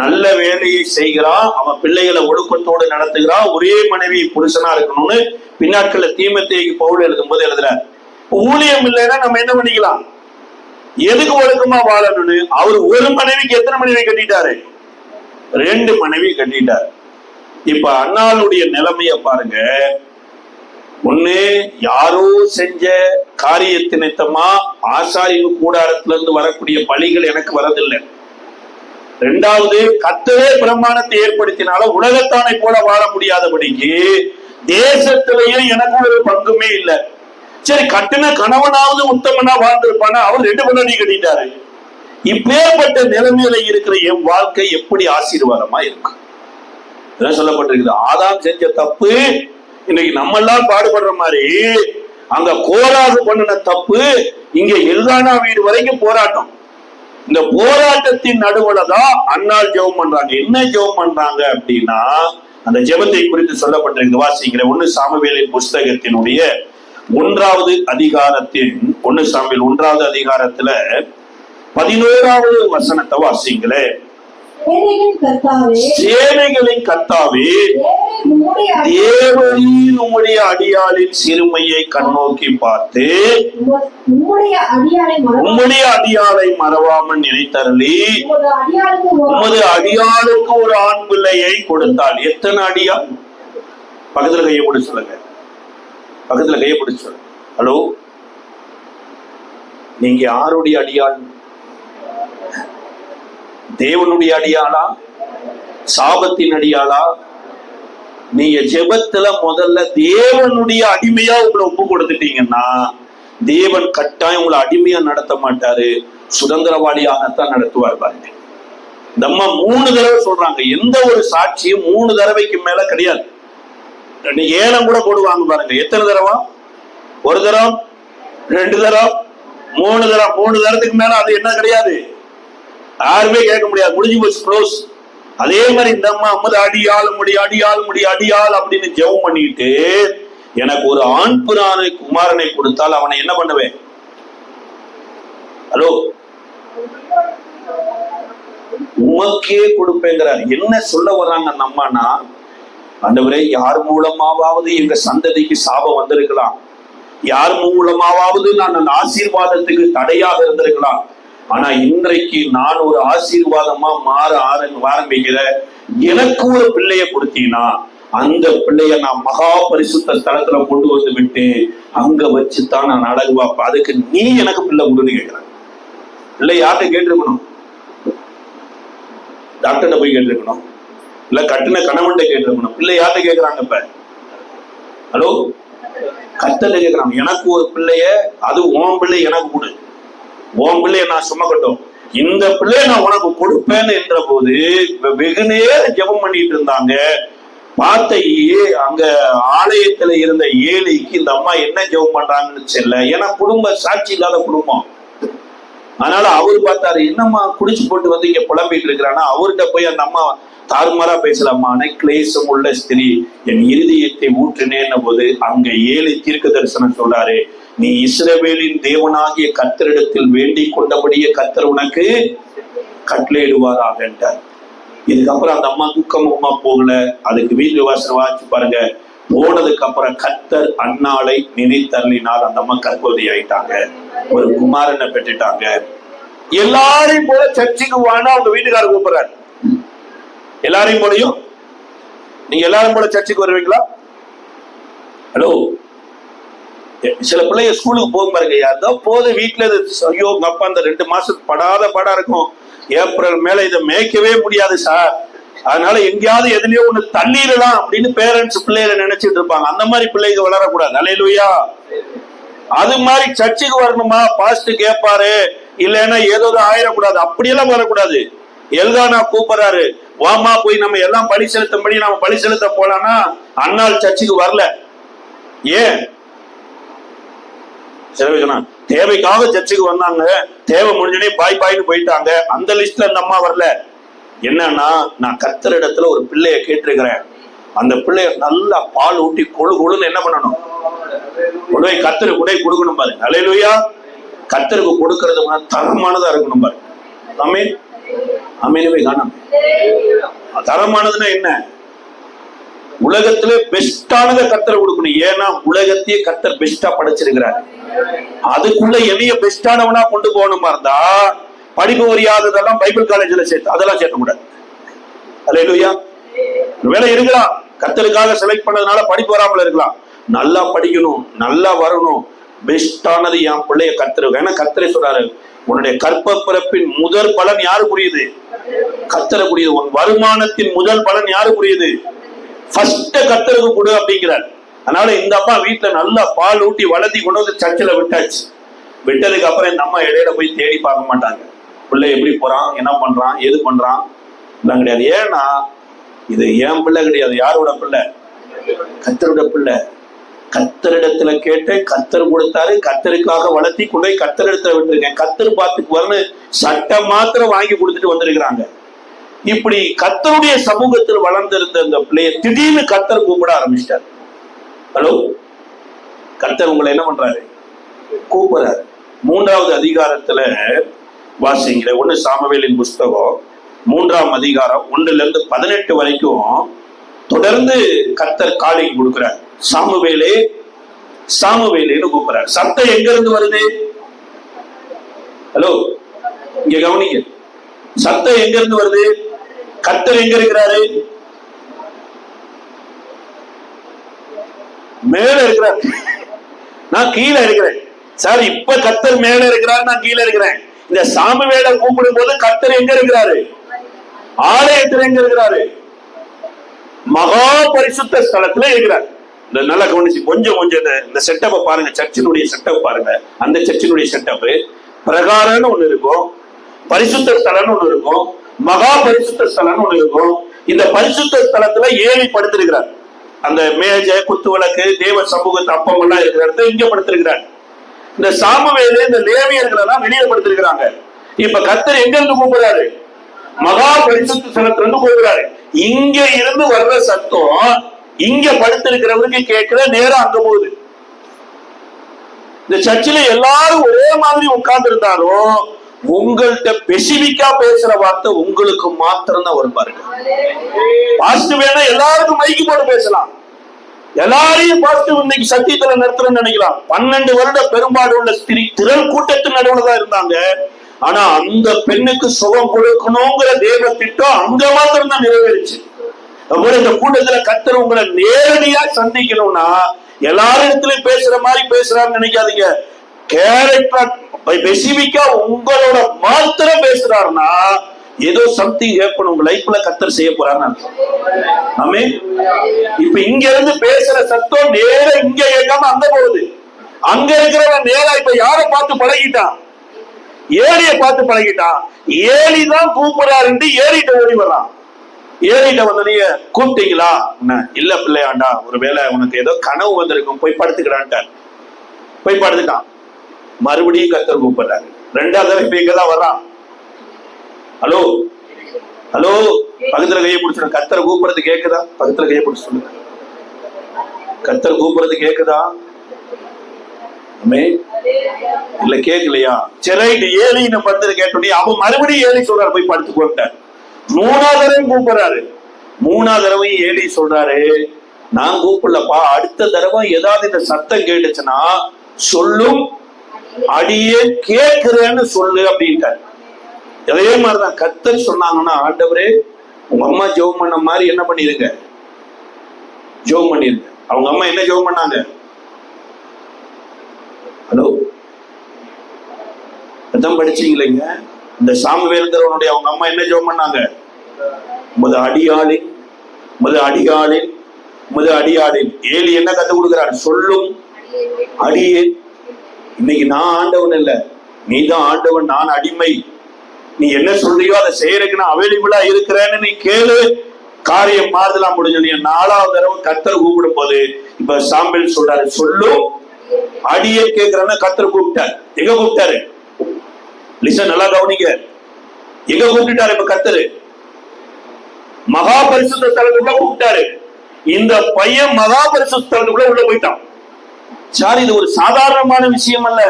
நல்ல வேலையை செய்கிறான், அவன் பிள்ளைகளை ஒழுக்கத்தோடு நடத்துகிறான், ஒரே மனைவி புருஷனா இருக்கணும்னு பின்னாட்கள தீமோத்தேயுக்கு பவுல் எழுதும் போது எழுதுறார். ஊழியம் இல்லைன்னா நம்ம என்ன பண்ணிக்கலாம், எதுக்கு ஒழுக்கமா வாழணும்னு. அவர் ஒரு மனைவிக்கு எத்தனை மனைவி கட்டிட்டாரு? 2 மனைவி கட்டிட்டார். இப்ப அண்ணாளுடைய நிலைமைய பாருங்க. ஒண்ணு, யாரோ செஞ்ச காரியத்தினத்தமா ஆசாரிப்பு கூடாரத்துல இருந்து வரக்கூடிய பலிகள் எனக்கு வரதில்லை. இரண்டாவது, கர்த்தரே பிரமாணத்தை ஏற்படுத்தினால உலகத்தானை போல வாழ முடியாதபடிக்கு தேசத்திலேயே எனக்கு ஒரு பங்குமே இல்லை. சரி, கட்டின கணவனாவது உத்தமனா வாழ்ந்திருப்பானா, அவர் 2 பண்ணி கட்டிட்டாரு. இப்பேற்பட்ட நிலைமையில இருக்கிற என் வாழ்க்கை எப்படி ஆசீர்வாதமா இருக்கும்? சொல்லப்பட்டிருக்குது, ஆதாம் செஞ்ச தப்பு இன்னைக்கு நம்ம எல்லாம் பாடுபடுற மாதிரி அங்க கோராகு பண்ணின தப்பு இங்க எல்கானா வீடு வரைக்கும் போராட்டம். இந்த போராட்டத்தின் நடுவுல தான் அன்னாள் ஜெபம் பண்றாங்க. என்ன ஜெபம் பண்றாங்க அப்படின்னா, அந்த ஜெபத்தை குறித்து சொல்லப்பட்டிருக்கு. வாசிக்கிற 1 சாமுவேலின் புஸ்தகத்தினுடைய 1வது அதிகாரத்தின் 1 சாமுவேல் 1வது அதிகாரத்துல 11வது வசனத்தை வாசிங்களே. சேனைகளின் கர்த்தாவே, தேவரீர் உம்முடைய அடியாளின் சிறுமையை கண்ணோக்கி பார்த்து உம்முடைய அடியாளை மறவாமல் நினைத்தருளி உமது அடியாளுக்கு ஒரு ஆண் பிள்ளையை கொடுத்தாள். எத்தனை அடியாள்? பக்கத்துல கையை பிடிச்சு சொல்லுங்க. பக்கத்துல கையை பிடிச்சு சொல்லுங்க. ஹலோ, நீங்க யாருடைய அடியாள்? தேவனுடைய அடியாளா, சாபத்தின் அடியாளா? நீங்க ஜெபத்துல முதல்ல தேவனுடைய அடிமையா உங்களை ஒப்பு கொடுத்துட்டீங்கன்னா தேவன் கட்டாயம் உங்களை அடிமையா நடத்த மாட்டாரு, சுதந்திரவாளியாகத்தான் நடத்துவார். பாருங்க, இந்த அம்மா 3 தடவை சொல்றாங்க. எந்த ஒரு சாட்சியும் 3 தடவைக்கு மேல கிடையாது. ஏலம் கூட போடுவாங்க பாருங்க. எத்தனை தடவை? 1 தரம், 2 தரம், 3 தரம். 3 தரத்துக்கு மேல அது என்ன கிடையாது, யாருமே கேட்க முடியாது. முடிஞ்சு போச்சு, க்ளோஸ். அதே மாதிரி இந்த அம்மா அம்மது அடியாள் அடியாள் அப்படின்னு ஜெபம் பண்ணிட்டு, எனக்கு ஒரு ஆண் குமாரனை கொடுத்தால் அவனை என்ன பண்ணுவேன்? ஹலோ, உமக்கே கொடுப்பேங்கிறார். என்ன சொல்ல வர்றாங்க அந்த அம்மானா, ஆண்டவரே, யார் மூலமாவது எங்க சந்ததிக்கு சாபம் வந்திருக்கலாம், யார் மூலமாவது நான் அந்த ஆசீர்வாதத்துக்கு தடையாக இருந்திருக்கலாம். ஆனா இன்றைக்கு நான் ஒரு ஆசீர்வாதமா மாற ஆரம்பிக்கிற எனக்கு ஒரு பிள்ளைய கொடுத்தீங்கன்னா அந்த பிள்ளைய நான் மகா பரிசுத்த ஸ்தலத்துல கொண்டு வந்து விட்டு அங்க வச்சுதான் நான் அழகு பார்ப்பேன். அதுக்கு நீ எனக்கு பிள்ளை கொடுன்னு கேட்கிறேன். பிள்ளை யார்கிட்ட கேட்டிருக்கணும்? டாக்டர்கிட்ட போய் கேட்டிருக்கணும், இல்ல கட்டின கணவன்கிட்ட கேட்டிருக்கணும். பிள்ளை யார்கிட்ட கேட்கிறாங்க? இப்ப ஹலோ, கர்த்தர்கிட்ட கேட்கிறாங்க. எனக்கு ஒரு பிள்ளைய, அது உன் பிள்ளை எனக்கு கொடு, உன் பிள்ளைய நான் சுமக்கட்டும், இந்த பிள்ளைய நான் உனக்கு கொடுப்பேன்னு என்ற போது வெகு நேரம் ஜெபம் பண்ணிட்டு இருந்தாங்க. பார்த்த அங்க ஆலயத்துல இருந்த ஏழைக்கு இந்த அம்மா என்ன ஜெபம் பண்றாங்கன்னு தெரியல. ஏன்னா குடும்ப சாட்சி இல்லாத குடும்பம். அதனால அவரு பார்த்தாரு, என்னம்மா குடிச்சு போட்டு வந்து இங்க புலம்பிட்டு இருக்கிறான்னா, அவர்கிட்ட போய் அந்த அம்மா தாறுமாறா பேசலாமா, கிளேசம் உள்ள ஸ்திரீ என் இருதயத்தை ஊற்றினேன்ன போது அங்க 7 தீர்க்க தரிசனம் சொல்றாரு, நீ இஸ்ரவேலின் தேவனாகிய கர்த்தரிடத்தில் வேண்டிக் கொண்டபடியே கர்த்தர் உனக்கு கட்டளையிடுவாராக என்றார். இதுக்கப்புறம் அந்த அம்மா துக்கமுகமா போகல. அதுக்கு வீட்டு வாசல் வாசி பாருங்க. போனதுக்கு அப்புறம் கர்த்தர் அன்னாளை நினைத்தருளினால் அந்த அம்மா கர்ப்பவதி ஆயிட்டாங்க, ஒரு குமாரனை பெற்றுட்டாங்க. எல்லாரையும் போல சர்ச்சுக்கு வானா அவங்க வீட்டுக்காரர் கூப்பிடுறாரு. எல்லாரையும் போலையும் நீங்க எல்லாரும் போல சர்ச்சுக்கு வருவீங்களா? ஹலோ, சில பிள்ளைங்க ஸ்கூலுக்கு போக பாருங்க, ஏதோ போது வீட்டுல ஐயோ அப்பா அந்த 2 மாசத்துக்கு படாத பாடா இருக்கும், ஏப்ரல் மேல இதை மேய்க்கவே முடியாது சார், அதனால எங்கேயாவது எதுலயோ ஒண்ணு தள்ளிடலாம் அப்படின்னு பேரண்ட்ஸ் பிள்ளைகளை நினைச்சிட்டு இருப்பாங்க. அந்த மாதிரி பிள்ளைங்க வளரக்கூடாது. அல்லேலூயா. அது மாதிரி சர்ச்சுக்கு வரணுமா, பாஸ்ட் கேட்பாரு, இல்லைன்னா ஏதோ ஆயிடக்கூடாது, அப்படியெல்லாம் வரக்கூடாது. எல்கானா கூப்பிடுறாரு, வாமா போய் நம்ம எல்லாம் பலி செலுத்தும்படி நம்ம பலி செலுத்த போலான்னா அன்னாள் சர்ச்சுக்கு வரல. ஏன்? தேவைக்காக சர்ச்சுக்கு வந்தாங்க, தேவை முடிஞ்சனே பாய் பாய்னு போயிட்டாங்க. அந்த லிஸ்ட்ல அந்த அம்மா வரல. என்னன்னா, நான் கர்த்தர் இடத்துல ஒரு பிள்ளைய கேட்டிருக்கிறேன், அந்த பிள்ளைய நல்லா பால் ஊட்டி கொழுன்னு என்ன பண்ணணும், உடவை கர்த்தருக்கு உடை கொடுக்கணும் பாரு. அல்லேலூயா. கர்த்தருக்கு கொடுக்கறது தரமானதா இருக்கணும் பாரு. ஆமென். ஆமென்வே காணோம். தரமானதுன்னா என்ன? உலகத்திலே பெஸ்டானதை கர்த்தர் கொடுக்கணும். ஏன்னா உலகத்தையே கர்த்தர் பெஸ்டா படைச்சிருக்கிறார். அதுக்குள்ள என்னைய பெஸ்டானவனா கொண்டு போகணுமா இருந்தா படிப்பு வரியாததெல்லாம் பைபிள் காலேஜ்ல சேர்த்து அதெல்லாம் சேர்க்க கூடாது. அல்லேலூயா. வேலை இருக்கலாம், கர்த்தருக்காக செலக்ட் பண்ணதுனால படிப்பு வராமல் இருக்கலாம். நல்லா படிக்கணும், நல்லா வரணும், பெஸ்டானது என் பிள்ளைய கர்த்தர். ஏன்னா கர்த்தரே சொல்றாரு, உன்னுடைய கற்ப பிறப்பின் முதல் பலன் யாருக்குரியது? கர்த்தருக்குரியது. உன் வருமானத்தின் முதல் பலன் யாருக்குரியது? ஃபர்ஸ்ட் கர்த்தருக்கு கொடு அப்படிங்கிறார். அதனால இந்த அம்மா வீட்டுல நல்லா பால் ஊட்டி வளர்த்தி கொண்டு வந்து சர்ச்சில் விட்டாச்சு. விட்டதுக்கு அப்புறம் இந்த அம்மா இடையில போய் தேடி பார்க்க மாட்டாங்க, பிள்ளை எப்படி போறான், என்ன பண்றான், எது பண்றான் எல்லாம் கிடையாது. ஏன்னா இது என் பிள்ளை கிடையாது. யாரோட பிள்ளை? கர்த்தரோட பிள்ளை. கர்த்தரிடத்துல கேட்டு கர்த்தர் கொடுத்தாரு, கர்த்தருக்காக வளர்த்தி கொண்டு போய் கர்த்தரிடத்துல விட்டுருக்கேன், கர்த்தர் பார்த்துக்குவாருன்னு சட்டம் மாத்திரம் வாங்கி கொடுத்துட்டு வந்திருக்கிறாங்க. இப்படி கர்த்தருடைய சமூகத்தில் வளர்ந்திருந்த இந்த பிள்ளைய திடீர்னு கர்த்தர் கூப்பிட ஆரம்பிச்சிட்டார். ஹலோ, கர்த்தர் உங்களை என்ன பண்றாரு? கூப்பிடுறாரு. 3வது அதிகாரத்துல வாசிங்கிற 1 சாமுவேலின் புஸ்தகம் 3ஆம் அதிகாரம் 1லிருந்து 18 வரைக்கும் தொடர்ந்து கர்த்தர் காலிங் கொடுக்கிறார். சாமுவேலே சாமுவேலேன்னு கூப்பிடுறார். சத்தம் எங்க இருந்து வருது? ஹலோ, இங்க கவனிங்க. சத்தம் எங்க இருந்து வருது? கர்த்தர் எங்க இருக்கிறாரு? மேல இருக்கிறார், நான் கீழே இருக்கிறேன். சார், இப்ப கர்த்தர் மேல இருக்கிறார், நான் கீழே இருக்கிறேன். இந்த சாமுவேலை கூப்பிடும் போது கர்த்தர் எங்க இருக்கிறாரு? ஆலயத்தில் எங்க இருக்கிறாரு? மகா பரிசுத்த ஸ்தலத்துல இருக்கிறார். இந்த நல்லா கவனிச்சு கொஞ்சம் இந்த செட்டப்பை பாருங்க. சர்ச்சினுடைய செட்டப் பாருங்க. அந்த சர்ச்சினுடைய செட்டப் பிரகாரம்னு ஒண்ணு இருக்கும், பரிசுத்த ஸ்தலம்னு ஒண்ணு இருக்கும், மகா பரிசுத்த ஸ்தலம்னு ஒண்ணு இருக்கும். இந்த பரிசுத்த ஸ்தலத்துல ஏழி படுத்திருக்கிறார். அந்த மேஜ, குத்து விளக்கு, தேவ சமூகத்து அப்பம் எல்லாம் இருக்கிற இடத்துல இங்க படுத்திருக்கிறார். இந்த சாமுவேலு இந்த லேவியர்கள் எல்லாம் வெளியே படுத்திருக்கிறாங்க. இப்ப கர்த்தர் எங்க இருந்து கூப்பிடுறாரு? மகா பரிசுத்த ஸ்தலத்துல இருந்து கூப்பிடுறாரு. இங்க இருந்து வர்ற சத்தம் இங்க படுத்திருக்கிறவருக்கு கேட்கிற நேரம் அங்க போகுது. இந்த சர்ச்சில் எல்லாரும் ஒரே மாதிரி உட்கார்ந்து இருந்தாலும் உங்கள்கிட்ட ஸ்பெசிபிக்கா பேசுற வார்த்தை உங்களுக்கு மாத்திரம் தான் வரும் பாருங்க. பாசிட்டிவ் வேணா எல்லாருக்கும் மைக்கு போட்டு பேசலாம், எல்லாரையும் பாசிட்டிவ் இன்னைக்கு சத்தியத்துல நிறுத்துறேன்னு நினைக்கலாம். 12 வருட பெரும்பாடு உள்ள திரள் கூட்டத்தின் நடுவுல தான் இருந்தாங்க. ஆனா அந்த பெண்ணுக்கு சுகம் கொடுக்கணுங்கிற தேவ திட்டம் அங்க மாத்திரம் தான் நிறைவேறிச்சு. இந்த கூட்டத்துல கர்த்தர் உங்களை நேரடியா சந்திக்கணும்னா எல்லாரும் இடத்துலயும் பேசுற மாதிரி பேசுறான்னு நினைக்காதீங்க. கேரக்டர் ஸ்பெசிபிக்கா உங்களோட மாத்திரம் பேசுறாருன்னா ஏதோ சம்திங் ஹேப்பன் உங்க லைஃப்ல கர்த்தர் செய்ய போறாருன்னு அர்த்தம். ஆமென். இப்ப இங்க இருந்து பேசுற சத்தம் நேர இங்க கேட்காம அங்க போகுது. அங்க இருக்கிறவன் நேரா இப்ப யார பார்த்து பழகிட்டான்? ஏலிய பார்த்து பழகிட்டான். ஏலிதான் கூப்பிடுறாருன்னு ஏறிட்ட ஓடி வர்றான். ஏறிட்ட வந்த நீங்க கூப்பிட்டீங்களா? இல்ல பிள்ளையாண்டா, ஒருவேளை உனக்கு ஏதோ கனவு வந்திருக்கும், போய் படுத்துக்கிறான்ட்டார். போய் படுத்துட்டான். மறுபடியும் கர்த்தர் கூப்பிடுறாரு. 2வது இப்ப இங்கதான் வர்றான். ஹலோ ஹலோ, பக்கத்துல கையை பிடிச்சு. கர்த்தர் கூப்பிடுறது கேக்குதா? பக்கத்துல கையை பிடிச்சு சொல்லுங்க. கர்த்தர் கூப்பிடுறது கேக்குதா? இல்ல கேட்கலையா? சரி, ஏலின்னு படுத்து கேட்டோடனே அவன் மறுபடியும் ஏலி சொல்றாரு போய் படுத்துக்கோட்டார். 3வது தடவை கூப்பிடுறாரு. 3வது தடவை ஏலி சொல்றாரு, நான் கூப்பிடலப்பா, அடுத்த தடவை ஏதாவது இந்த சத்தம் கேட்டுச்சுன்னா சொல்லும், அடியே கேட்கிறேன்னு சொல்லு அப்படின்ட்டார். அதே மாதிரிதான் கர்த்தர் சொன்னாங்கன்னா, ஆண்டவரே உங்க அம்மா ஜெபம் பண்ண மாதிரி என்ன பண்ணிருங்க, ஜெபம் பண்ணிருங்க. அவங்க அம்மா என்ன ஜெபம் பண்ணாங்க? ஹலோ, அதான் படிச்சீங்களேங்க. இந்த சாமுவேல்ங்கிறவனுடைய அவங்க அம்மா என்ன ஜெபம் பண்ணாங்க? முத அடியாளின் முத அடியாளின் முத அடியாளின். ஏலி என்ன கத்து கொடுக்கிறார்? சொல்லும் அடியே. இன்னைக்கு நான் ஆண்டவன் இல்ல, நீதான் ஆண்டவன், நான் அடிமை. நீ என்ன சொல்றியோ அதை செய்யறதுக்கு நான் அவைலபிளா இருக்கிறேன்னு நீ கேளு, காரியம் மாறுதலாம் முடிஞ்சு. நீ 4வது தடவை கர்த்தர் கூப்பிடும் போது இப்ப சாமுவேல் சொல்றாரு, சொல்லும் அடியே கேட்கிறேன்னு கர்த்தர் கூப்பிட்டார். எங்க கூப்பிட்டாரு? லிசன், நல்லா கவனிங்க. எங்க கூப்பிட்டாரு இப்ப கர்த்தரு? மகா பரிசுத்த ஸ்தலத்துக்குள்ள கூப்பிட்டாரு. இந்த பையன் மகா பரிசுத்த ஸ்தலத்துக்குள்ள உள்ள போயிட்டான். சார், இது ஒரு சாதாரணமான விஷயம் அல்ல.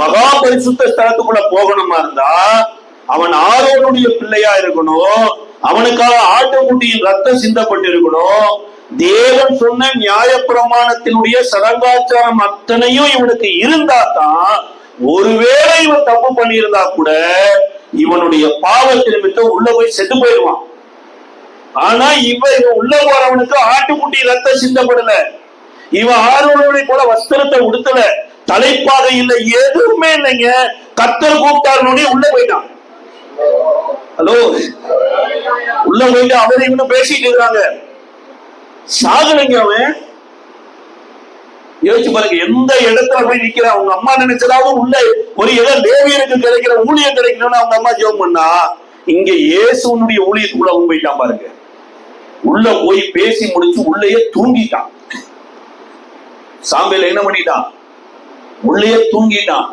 மகா பரிசுத்த ஸ்தலத்துக்குள்ள போகணுமா இருந்தா அவன் ஆரோனுடைய பிள்ளையா இருக்கணும், அவனுக்காக ஆட்டுக்குட்டியின் ரத்தம் சிந்தப்பட்டு இருக்கணும், தேவன் சொன்ன நியாய பிரமாணத்தினுடைய சடங்காச்சாரம் அத்தனையும் இவனுக்கு இருந்தா தான், ஒருவேளை இவன் தப்பு பண்ணியிருந்தா கூட இவனுடைய பாவத்தை நிமித்தம் உள்ள போய் செத்து போயிடுவான். ஆனா இவன் உள்ள போறவனுக்கு ஆட்டுக்குட்டி ரத்தம் சிந்தப்படல, இவன் ஆரோனுடைய போல வஸ்திரத்தை உடுத்தல, தலைப்பாக இல்லை, எதுவுமே இல்லைங்க. கர்த்தர் கூப்பிட்டாருனே உள்ள போயிட்டான். ஹலோ, உள்ள போயிட்டு அவரை இன்னும் பேசிட்டு இருக்காங்க. சாகலைங்க அவன். யோசிச்சு பாருங்க, எந்த இடத்துல போய் நிக்கிறான். அவங்க அம்மா நினைச்சதாவது உள்ள ஒரு இடம் லேவியனுக்கு கிடைக்கிற ஊழியம் கிடைக்கணும்னு அவங்க அம்மா ஜெபம் பண்ணா, இங்க இயேசுனுடைய ஊழியத்துக்குள்ள அவன் போயிட்டான் பாருங்க. உள்ள போய் பேசி முடிச்சு உள்ளேயே தூங்கிட்டான். சாம்பேல என்ன பண்ணிட்டான்? உள்ளேயே தூங்கிட்டான்.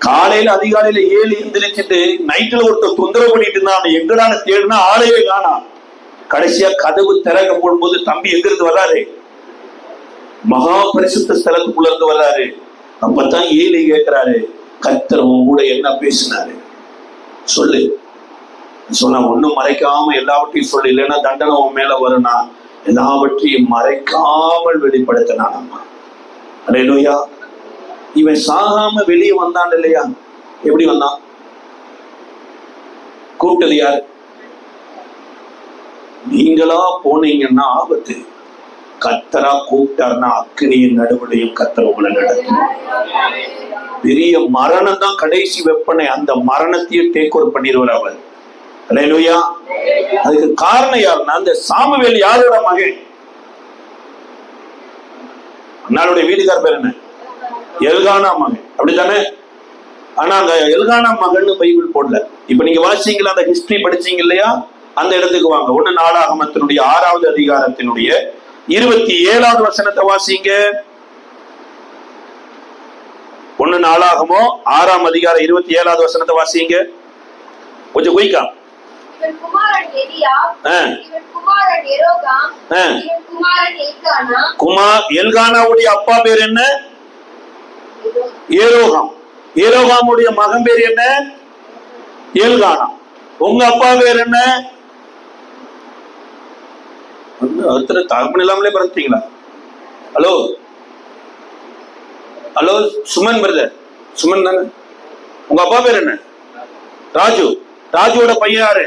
காலையில அதிகாலையில 7 எந்திரிச்சுட்டு நைட்ல ஒருத்தர் தொந்தரவு பண்ணிட்டு இருந்தான். எங்கடான தேடுனா ஆளையே காணா. கடைசியா கதவு திறக்க போடும்போது தம்பி எங்க இருந்து வர்றாரு? மகா பரிசுத்த ஸ்தலத்துக்குள்ள இருந்து வர்றாரு. அப்பதான் ஏலி கேட்கிறாரு, கர்த்தர் உன் கூட என்ன பேசினாரு சொல்லு. சொன்ன ஒண்ணும் மறைக்காம எல்லாவற்றையும் சொல்லு, இல்லைன்னா தண்டனை உன் மேல வரும்னா எல்லாவற்றையும் மறைக்காமல் வெளிப்படுத்தினான். அம்மா அல்லேலூயா. இவன் சாகாம வெளியே வந்தான் இல்லையா? எப்படி வந்தான்? கூப்பிட்டது யாரு? நீங்களா போனீங்கன்னா ஆபத்து. கர்த்தரா கூப்பிட்டாருன்னா அக்கினியின் நடுவுலையும் கர்த்தர் உங்களை நடத்தும். பெரிய மரணம் தான் கடைசி வெப்பனை. அந்த மரணத்தையும் டேக் ஓவர் பண்ணிடுவார் அவர். அல்லேலூயா. அதுக்கு காரணம் யாருன்னா, அந்த சாமுவேல் யாரோட மகன்? அண்ணாளுடைய வீட்டுக்கார பேர் என்ன? எல்கானா மகன், அப்படித்தானே? ஆனா அந்த எல்கானா மகன் பைபிள் போடல. இப்ப நீங்க வாசிங்களா, அந்த ஹிஸ்டரி படிச்சீங்க இல்லையா? அந்த இடத்துக்கு வாங்க. 1 நாளாகமத்தினுடைய 6வது அதிகாரத்தினுடைய 27வது வசனத்தை வாசிங்க. 1 நாளாகமோ 6ஆம் அதிகாரம் 27வது வசனத்தை வாசிங்க. கொஞ்சம் குயிக்கா. இவன் குமாரன் எலியா, இவன் குமாரன் எரோகாம், இவன் குமாரன் எல்கானா. எல்கானாவுடைய அப்பா பேர் என்ன? ஏரோகாம். ஏரோகாமுடைய மகன் பேர் என்ன? எல்கானா. உங்க அப்பா பேர் என்ன? தகப்பன் இல்லாமலே பிறந்தீங்களா? Hello hello, Suman brother, Suman தானே? உங்க அப்பா பேர் என்ன? ராஜு. ராஜுவோட பையன் யாரு?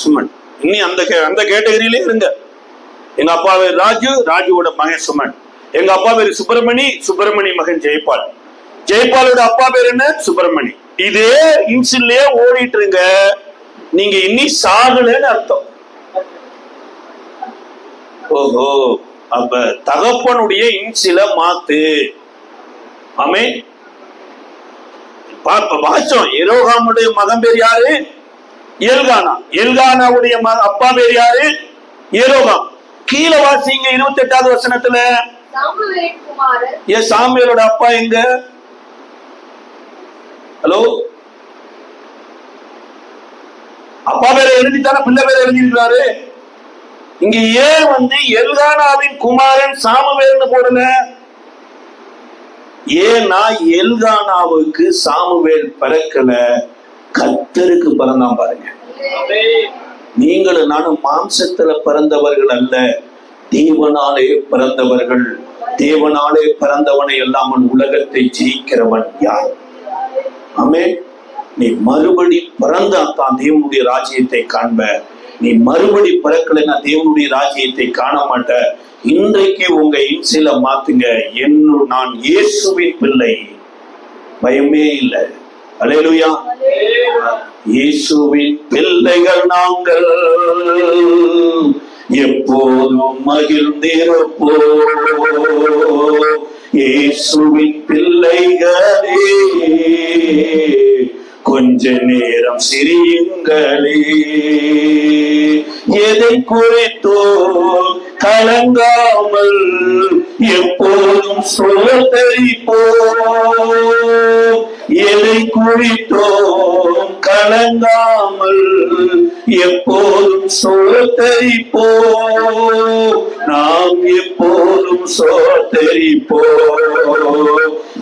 சுமன். இனி அந்த கேட்டகரியிலே இருங்க. எங்க அப்பா பேர் ராஜு, ராஜுவோட மகன் சுமன். எங்க அப்பா பேரு சுப்பிரமணி, சுப்பிரமணி மகன் ஜெயபால். ஜெயபாலோட அப்பா பேர் என்ன? சுப்பிரமணி. இதே இன்சிலே ஓடிட்டு இருங்க. நீங்க இன்னி சாகலன்னு அர்த்தம். ஓஹோ, அப்ப தகப்பனுடைய இன்சில மாத்து. ஆமே, வாசம். எரோகாமுடைய மகன் பேர் யாரு? எல்கானா. எல்கானாவுடைய அப்பா பேர் யாரு? எரோகாம். கீழே வாசிங்க 28வது வசனத்துல. சாமுவேலோட அப்பா எங்க? ஹலோ, அப்பா பேரை எழுதித்தானே பிள்ளை பேரை எழுதிருக்காரு. இங்க ஏன் எல்கானாவின் குமாரன் சாமுவேல்னு போடல? ஏன்னா எல்கானாவுக்கு சாமுவேல் பிறக்கல, கர்த்தருக்கு பிறந்தான் பாருங்க. நீங்களும் நானும் மாம்சத்துல பிறந்தவர்கள் அல்ல, தேவனாலே பிறந்தவர்கள். தேவனாலே பிறந்தவனை எல்லாம் உலகத்தை ஜெயிக்கிறவன் யார்? ஆமே. நீ மறுபடி பிறந்தான் தேவனுடைய ராஜ்யத்தை காண்ப. நீ மறுபடி பிறக்கலைன்னா தேவனுடைய ராஜ்யத்தை காண மாட்ட. இன்றைக்கு உங்க இன்சில மாத்துங்க. நான் இயேசுவின் பிள்ளை, பயமே இல்லை. அல்லேலூயா. இயேசுவின் பிள்ளைகள் நாங்கள், எப்போதும் மகிழ்ந்திருப்போம். இயேசுவின் பிள்ளைகளே, கொஞ்ச நேரம் சிரியுங்களே. எதை குறித்தோ கலங்காமல் எப்போதும் சோதரிப்போம். எதை குறித்தோம் கலங்காமல் எப்போதும் சோதரிப்போம். நாம் எப்போதும் சோதரிப்போம்.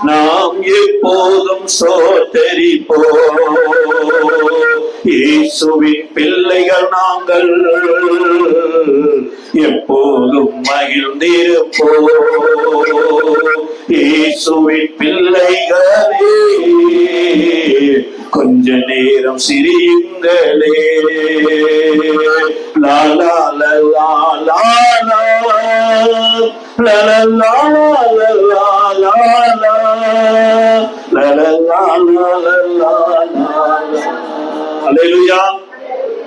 நாம் எப்போதும் சோதரிப்போம். இயேசுவின் பிள்ளைகள் நாங்கள், எப்போதும் மகிழ்ந்திருப்போம். இயேசுவின் பிள்ளைகளே, கொஞ்ச நேரம் சிரியுங்களே. லாலா லலா லாலா லலா லலா லலா லலா லலா அல்லேலூயா.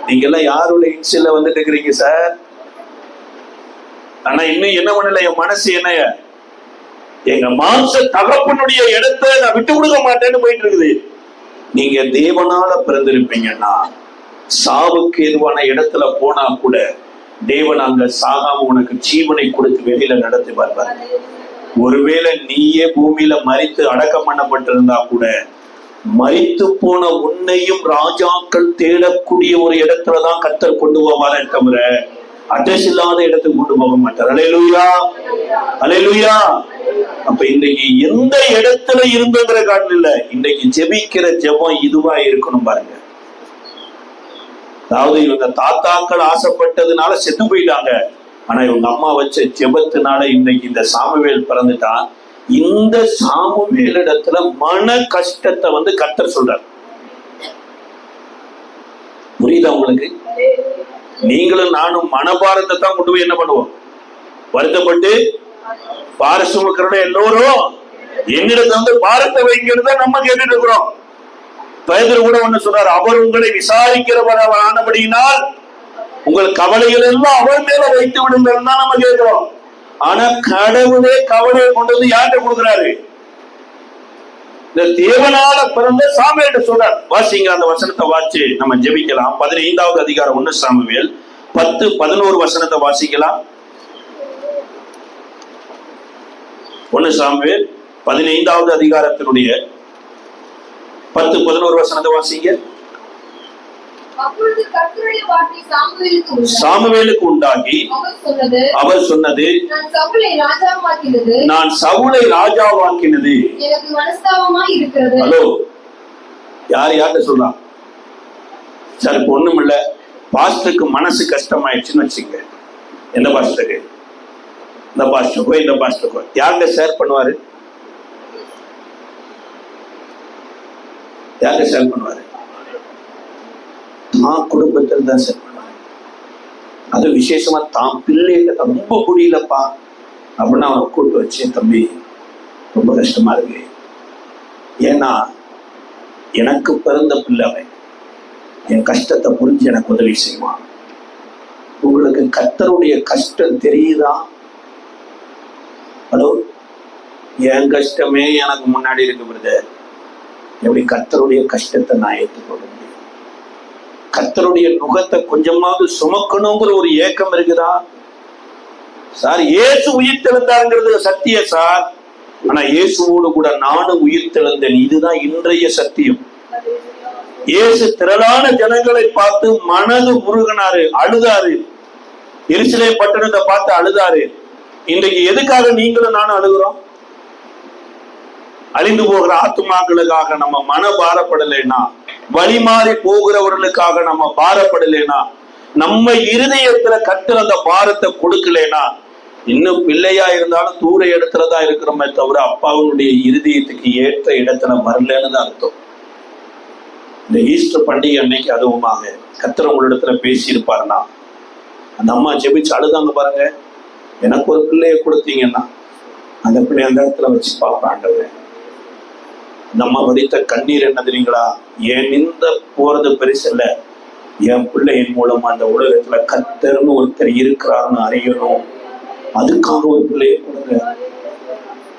நீங்க எல்லாம் யாரோட இன்சில வந்துட்டு இருக்கிறீங்க சார்? ஆனா இன்னும் என்ன பண்ணல, என் மனசு என்னைய எங்க மாம்ச தகப்பனுடைய இடத்தை நான் விட்டு கொடுக்க மாட்டேன்னு போயிட்டு இருக்குது. நீங்க தேவனால பிறந்திருப்பீங்கன்னா சாவுக்கு எதுவான இடத்துல போனா கூட தேவன் அங்க சாகாம உனக்கு ஜீவனை கொடுத்து வெளியில நடத்தி வருவார். ஒருவேளை நீயே பூமியில மரித்து அடக்கம் பண்ணப்பட்டிருந்தா கூட மரித்து போன உன்னையும் ராஜாக்கள் தேடக்கூடிய ஒரு இடத்துலதான் கர்த்தர் கொண்டு போவாரே தவிர அட்ரஸ் இல்லாத இடத்துக்கு கொண்டு போக மாட்டார். அல்லேலூயா, அல்லேலூயா. அப்ப இன்னைக்கு எந்த இடத்துல இருந்துங்கிற காரணம் இல்ல, இன்னைக்கு ஜெபிக்கிற ஜெபம் இதுவா இருக்கணும் பாருங்க. அதாவது இவங்க தாத்தாக்கள் ஆசைப்பட்டதுனால செத்து போயிட்டாங்க, ஆனா இவங்க அம்மா வச்ச ஜெபத்தினால இன்னைக்கு இந்த சாமுவேல் பிறந்துட்டான். இந்த சாமுவேல் இடத்துல மன கஷ்டத்தை கர்த்தர் சொல்றார். புரியுதா உங்களுக்கு? நீங்களும் நானும் மனபாரத்தை தான் கொண்டு போய் என்ன பண்ணுவோம், வருத்தப்பட்டு பார சுமக்கிற எல்லோரும் என்னிடத்துல பாரத்தை வைங்கிறத நம்ம கேட்டுட்டு இருக்கிறோம். பேதுரு கூட ஒண்ணு சொல்றாரு, அவர் உங்களை விசாரிக்கிறவரானபடியினால் உங்கள் கவலைகள் எல்லாம் அவர் மேல வைத்து விடுங்கள் தான் நம்ம கேட்கிறோம். ஆனா கடவுளே கவலையை கொண்டு வந்து யார்கிட்ட கொடுக்குறாரு? இந்த தேவனால பிறந்த சாமுவேல் சொல்றார். வாசிங்க அந்த வசனத்தை வாசி நம்ம ஜெபிக்கலாம். 15வது அதிகாரம் 1 சாமுவேல் 10-11 வசனத்தை வாசிக்கலாம். 1 சாமுவேல் 15வது அதிகாரத்தினுடைய 10-11 வசனத்தை வாசிங்க. சாமுவேலுக்கு உண்டாகி அவர் சொன்னது, நான் சவுலை ராஜாவாக்கினது ஹலோ யார் யார்கிட்ட சொல்றான் சார்? இப்ப ஒண்ணும் இல்ல, பாஸ்டருக்கு மனசு கஷ்டமாயிடுச்சுன்னு வச்சுங்க. எந்த பாஸ்டருக்கு? இந்த பாஸ்டருக்கோ இந்த பாஸ்டருக்கோ யார்கிட்ட ஷேர் பண்ணுவாரு? யார்கிட்ட ஷேர் பண்ணுவாரு? தான் குடும்பத்தில் தான் ஷேர் பண்ணுவாரு. அது விசேஷமா தான் பிள்ளைகிட்ட ரொம்ப முடியலப்பா அப்படின்னா அவனை கூட்டு வச்சு, தம்பி ரொம்ப கஷ்டமா இருக்கு, ஏன்னா எனக்கு பிறந்த பிள்ளை என் கஷ்டத்தை புரிஞ்சு எனக்கு உதவி செய்வான். உங்களுக்கு கர்த்தருடைய கஷ்டம் தெரியுதா? ஹலோ, என் கஷ்டமே எனக்கு முன்னாடி இருக்கு பிரதர், எப்படி கர்த்தருடைய கஷ்டத்தை நான் ஏற்றுக்கொள்ள முடியும்? கர்த்தருடைய நுகத்தை கொஞ்சமாவது சுமக்கணுங்கிற ஒரு ஏக்கம் இருக்குதா சார்? இயேசு உயிர் தெழுந்தாருங்கிறது சத்திய சார், ஆனா இயேசுவோடு கூட நானும் உயிர் தெழுந்தேன், இதுதான் இன்றைய சத்தியம். இயேசு திரளான ஜனங்களை பார்த்து மனது முருகனாரு, அழுதாரு. எருசலேம் பட்டணத்தை பார்த்து அழுதாரு. இன்றைக்கு எதுக்காக நீங்களும் நானும் அழுகிறோம்? அழிந்து போகிற ஆத்துமாக்களுக்காக நம்ம மன பாரப்படலைன்னா, வழி மாறி போகிறவர்களுக்காக நம்ம பாரப்படலைன்னா, நம்ம இருதயத்துல கர்த்தர் அந்த பாரத்தை கொடுக்கலைன்னா, இன்னும் பிள்ளையா இருந்தாலும் தூர இடத்துலதான் இருக்கிறோமே தவிர அப்பாவுடைய இருதயத்துக்கு ஏற்ற இடத்துல வரலன்னு தான் அர்த்தம். இந்த ஈஸ்டர் பண்டிகை அன்னைக்கு அதுவுமாக கர்த்தர் உங்களிடத்துல பேசியிருப்பாருன்னா, அந்த அம்மா ஜெபிச்சு அழுதாங்க பாருங்க, எனக்கு ஒரு பிள்ளைய கொடுத்தீங்கன்னா அந்த பிள்ளை அந்த இடத்துல வச்சு பார்ப்பாண்டவர். அந்த அம்மா வடித்த கண்ணீர் என்ன தெரியுங்களா? என் இந்த போறது பெருசு இல்ல, என் பிள்ளையின் மூலமா அந்த உலகத்துல கர்த்தர்னு ஒருத்தர் இருக்கிறாருன்னு அறியணும், அதுக்காக ஒரு பிள்ளைய கொடுங்க.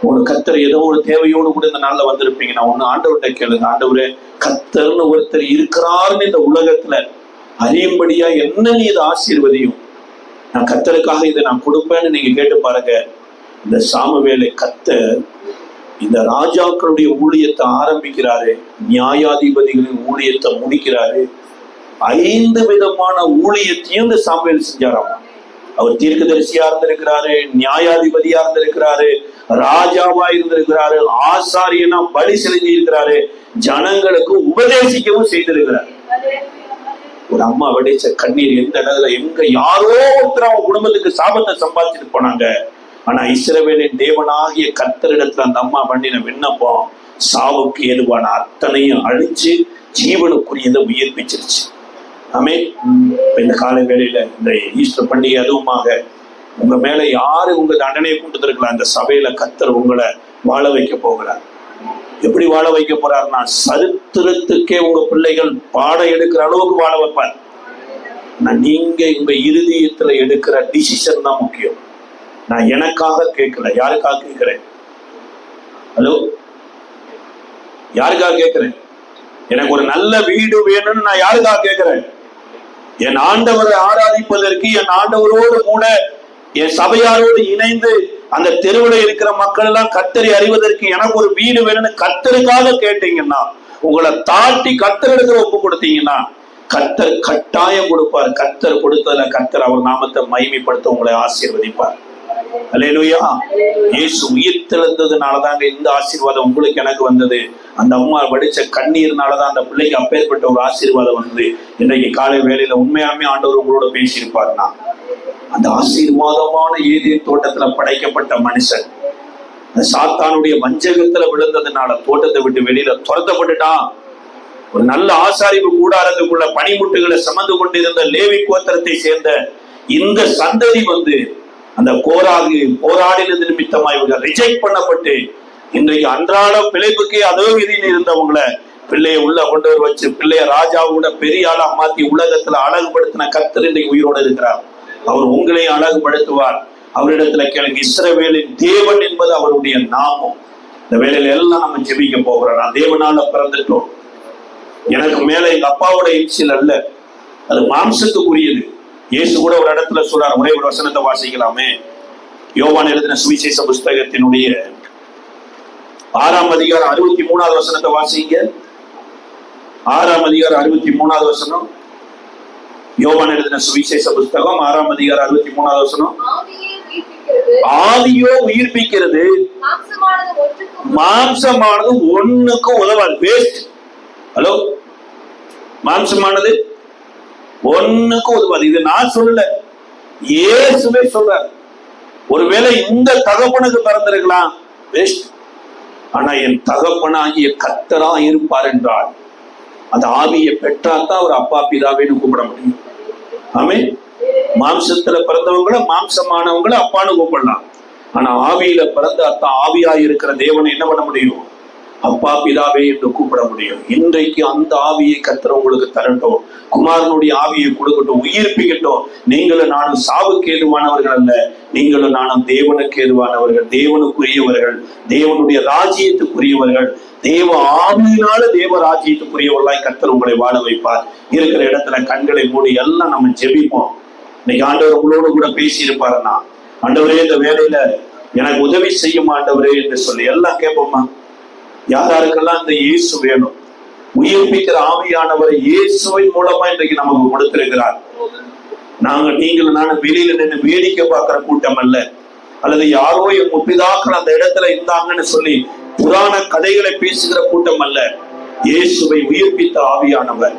உங்களுக்கு கர்த்தர் ஏதோ ஒரு தேவையோடு கூட இந்த நாள்ல வந்திருப்பீங்க. நான் ஒண்ணு ஆண்டவர்கிட்ட கேளுங்க, ஆண்டவரே கர்த்தர்னு ஒருத்தர் இருக்கிறாருன்னு இந்த உலகத்துல அறியும்படியா என்ன நீ இதை ஆசீர்வதியும், நான் கர்த்தருக்காக இதை நான் கொடுப்பேன்னு நீங்க கேட்டு பாருங்க. இந்த சாமுவேலை கர்த்தர் இந்த ராஜாக்களுடைய ஊழியத்தை ஆரம்பிக்கிறாரு, நியாயாதிபதிகளின் ஊழியத்தை முடிக்கிறாரு. 5 விதமான ஊழியத்தையும் இந்த சாமுவேல் செஞ்சாராம். அவர் தீர்க்கதரிசியா இருந்திருக்கிறாரு, நியாயாதிபதியா இருந்திருக்கிறாரு, ராஜாவா இருந்திருக்கிறாரு, ஆசாரியனா பலி செலுத்தி இருக்கிறாரு, ஜனங்களுக்கு உபதேசிக்கவும் செய்திருக்கிறார். ஒரு அம்மா வடிச்ச கண்ணீர் எந்த இடத்துல, எங்க யாரோ ஒருத்தர் அவங்க குடும்பத்துக்கு சாபத்தை சம்பாதிச்சுட்டு போனாங்க, ஆனா இஸ்ரவேலின் தேவனாகிய கர்த்தரிடத்துல அந்த அம்மா பண்ணின விண்ணப்பம் சாவுக்கு ஏதுவான அத்தனையும் அழிச்சு ஜீவனுக்குரியதை உயிர்ப்பிச்சிருச்சு. ஆமே. இந்த காலை வேளையில இந்த ஈஸ்டர் பண்டிகை அதுவுமாக உங்க மேல யாரு உங்க தண்டனையை கொண்டு இருக்கலாம், இந்த சபையில கர்த்தர் உங்களை வாழ வைக்க போகிறார். எப்படி வாழ வைக்க போறாருன்னா, சரித்திரத்துக்கே உங்க பிள்ளைகள் பாடம் எடுக்கிற அளவுக்கு வாழ வைப்பார். நீங்க உங்க இருதயத்துல எடுக்கிற டிசிஷன் தான் முக்கியம். நான் எனக்காக கேட்கல, யாருக்காக கேட்கிறேன்? ஹலோ, யாருக்காக கேட்கிறேன்? எனக்கு ஒரு நல்ல வீடு வேணும்னு நான் யாருக்காக கேட்கிறேன்? என் ஆண்டவரை ஆராதிப்பதற்கு, என் ஆண்டவரோடு கூட என் சபையாரோடு இணைந்து அந்த தெருவில் இருக்கிற மக்கள் எல்லாம் கர்த்தரை அறிவதற்கு எனக்கு ஒரு வீடு வேணும்னு கர்த்தருக்காக கேட்டீங்கன்னா, உங்களை தாட்டி கர்த்தருக்கு ஒப்பு கொடுத்தீங்கன்னா கர்த்தர் கட்டாயம் கொடுப்பார். கர்த்தர் கொடுத்ததுல கர்த்தர் அவர் நாமத்தை மகிமைப்படுத்த உங்களை ஆசீர்வதிப்பார். அல்லேலூயா. இயேசு உயிர் தெழுந்ததுனாலதாங்க இந்த ஆசீர்வாதம் உங்களுக்கு எனக்கு வந்தது. அந்த அம்மா வடிச்ச கண்ணீர்னாலதான் அந்த பிள்ளைக்கு அப்பேற்பட்ட ஒரு ஆசீர்வாதம் வந்தது. இன்றைக்கு காலை வேளையில உண்மையாலுமே ஆண்டவர் உங்களோட பேசியிருப்பாருன்னா, அந்த ஆசீர்வாதமான ஏதேன் தோட்டத்துல படைக்கப்பட்ட மனுஷன் அந்த சாத்தானுடைய வஞ்சகத்துல விழுந்ததுனால தோட்டத்தை விட்டு வெளியில துரத்தப்பட்டுட்டான். ஒரு நல்ல ஆசாரிப்பு கூடாரத்துக்குள்ள பனிமுட்டுகளை சுமந்து கொண்டிருந்த லேவி கோத்திரத்தை சேர்ந்த இந்த சந்ததி அந்த கோராகு போராடினது நிமித்தமாக இவர்கள் ரிஜெக்ட் பண்ணப்பட்டு இன்றைக்கு அன்றாட பிழைப்புக்கே அதோ விதியில் இருந்தவங்களை பிள்ளைய உள்ள கொண்டு வச்சு பிள்ளைய ராஜாவோட பெரிய ஆளா மாத்தி உலகத்துல அழகுபடுத்தின கர்த்தர் இன்றைக்கு உயிரோடு இருக்கிறார். அவர் உங்களையும் அழகுபடுத்துவார். அவரிடத்துல கேளுங்க. இஸ்ரவேலின் தேவன் என்பது அவருடைய நாமம். இந்த வேலையில எல்லாம் நம்ம ஜெபிக்க போகிறோம். நான் தேவனால பிறந்துட்டோம். எனக்கு மேல எங்க அப்பாவோட இன்சியல் அல்ல, அது மாம்சத்துக்குரியது. இயேசு கூட ஒரு இடத்துல சொல்றார். ஒரே ஒரு வசனத்தை வாசிக்கலாமே. யோவான் எழுதின சுவிசேஷ புஸ்தகத்தினுடைய 6ஆம் அதிகாரம் 63வது வசனத்தை வாசிங்க. 6ஆம் அதிகாரம் 63வது வசனம். யோவான் எழுதின சுவிசேஷ புஸ்தகம் 6ஆம் அதிகாரம் 63வது வசனம். ஆவியோ உயிர்ப்பிக்கிறது, மாம்சமானது ஒண்ணுக்கும் உதவாது. வேஸ்ட். ஹலோ, மாம்சமானது ஒண்ணுக்கும் உதவாது. இது நான் சொல்ல, இயேசுவே சொல்றார். ஒருவேளை இந்த தகப்பனுக்கு பிறந்திருக்கலாம், வேஸ்ட். ஆனா என் தகப்பனாகிய கர்த்தரா இருப்பார் என்றால் அந்த ஆவியை பெற்றாத்தான் அவர் அப்பா பிதாவேன்னு கூப்பிட முடியும். ஆமென். மாம்சத்துல பிறந்தவங்கள மாம்சமானவங்கள அப்பான்னு கூப்பிடலாம். ஆனா ஆவியில பிறந்த அத்தான் ஆவியா இருக்கிற தேவனை என்ன பண்ண முடியும்? அப்பா பிதாவே என்று கூப்பிட முடியும். இன்றைக்கு அந்த ஆவியை கர்த்தர் உங்களுக்கு தரட்டும். குமாரனுடைய ஆவியை கொடுக்கட்டும், உயிர்ப்பிக்கட்டும். நீங்களும் நானும் சாவுக்கு ஏதுவானவர்கள் அல்ல, நீங்களும் நானும் தேவனுக்கு ஏதுவானவர்கள், தேவனுக்குரியவர்கள், தேவனுடைய ராஜ்யத்துக்குரியவர்கள். தேவ ஆவியினால தேவ ராஜ்யத்துக்குரியவர்களாய் கர்த்தர் உங்களை வாழ வைப்பார். இருக்கிற இடத்துல கண்களை மூடி எல்லாம் நம்ம ஜெபிப்போம். இன்னைக்கு ஆண்டவர் உங்களோடு கூட பேசி இருப்பாருன்னா, ஆண்டவரே இந்த வேலையில எனக்கு உதவி செய்யும் ஆண்டவரே என்று சொல்லி எல்லாம் கேட்போமா? யாராருக்கெல்லாம் இந்த இயேசு வேணும், உயிர்ப்பிக்கிற ஆவியானவரை இயேசுவின் மூலமா இன்றைக்கு நமக்கு கொடுத்திருக்கிறார். நீங்களும் நானும் வெளியில நின்று வேடிக்கை பார்க்கிற கூட்டம் அல்ல, அல்லது யாரோ என் முப்பிதாக்கள் அந்த இடத்துல இருந்தாங்கன்னு சொல்லி புராண கதைகளை பேசுகிற கூட்டம் அல்ல. இயேசுவை உயிர்ப்பித்த ஆவியானவர்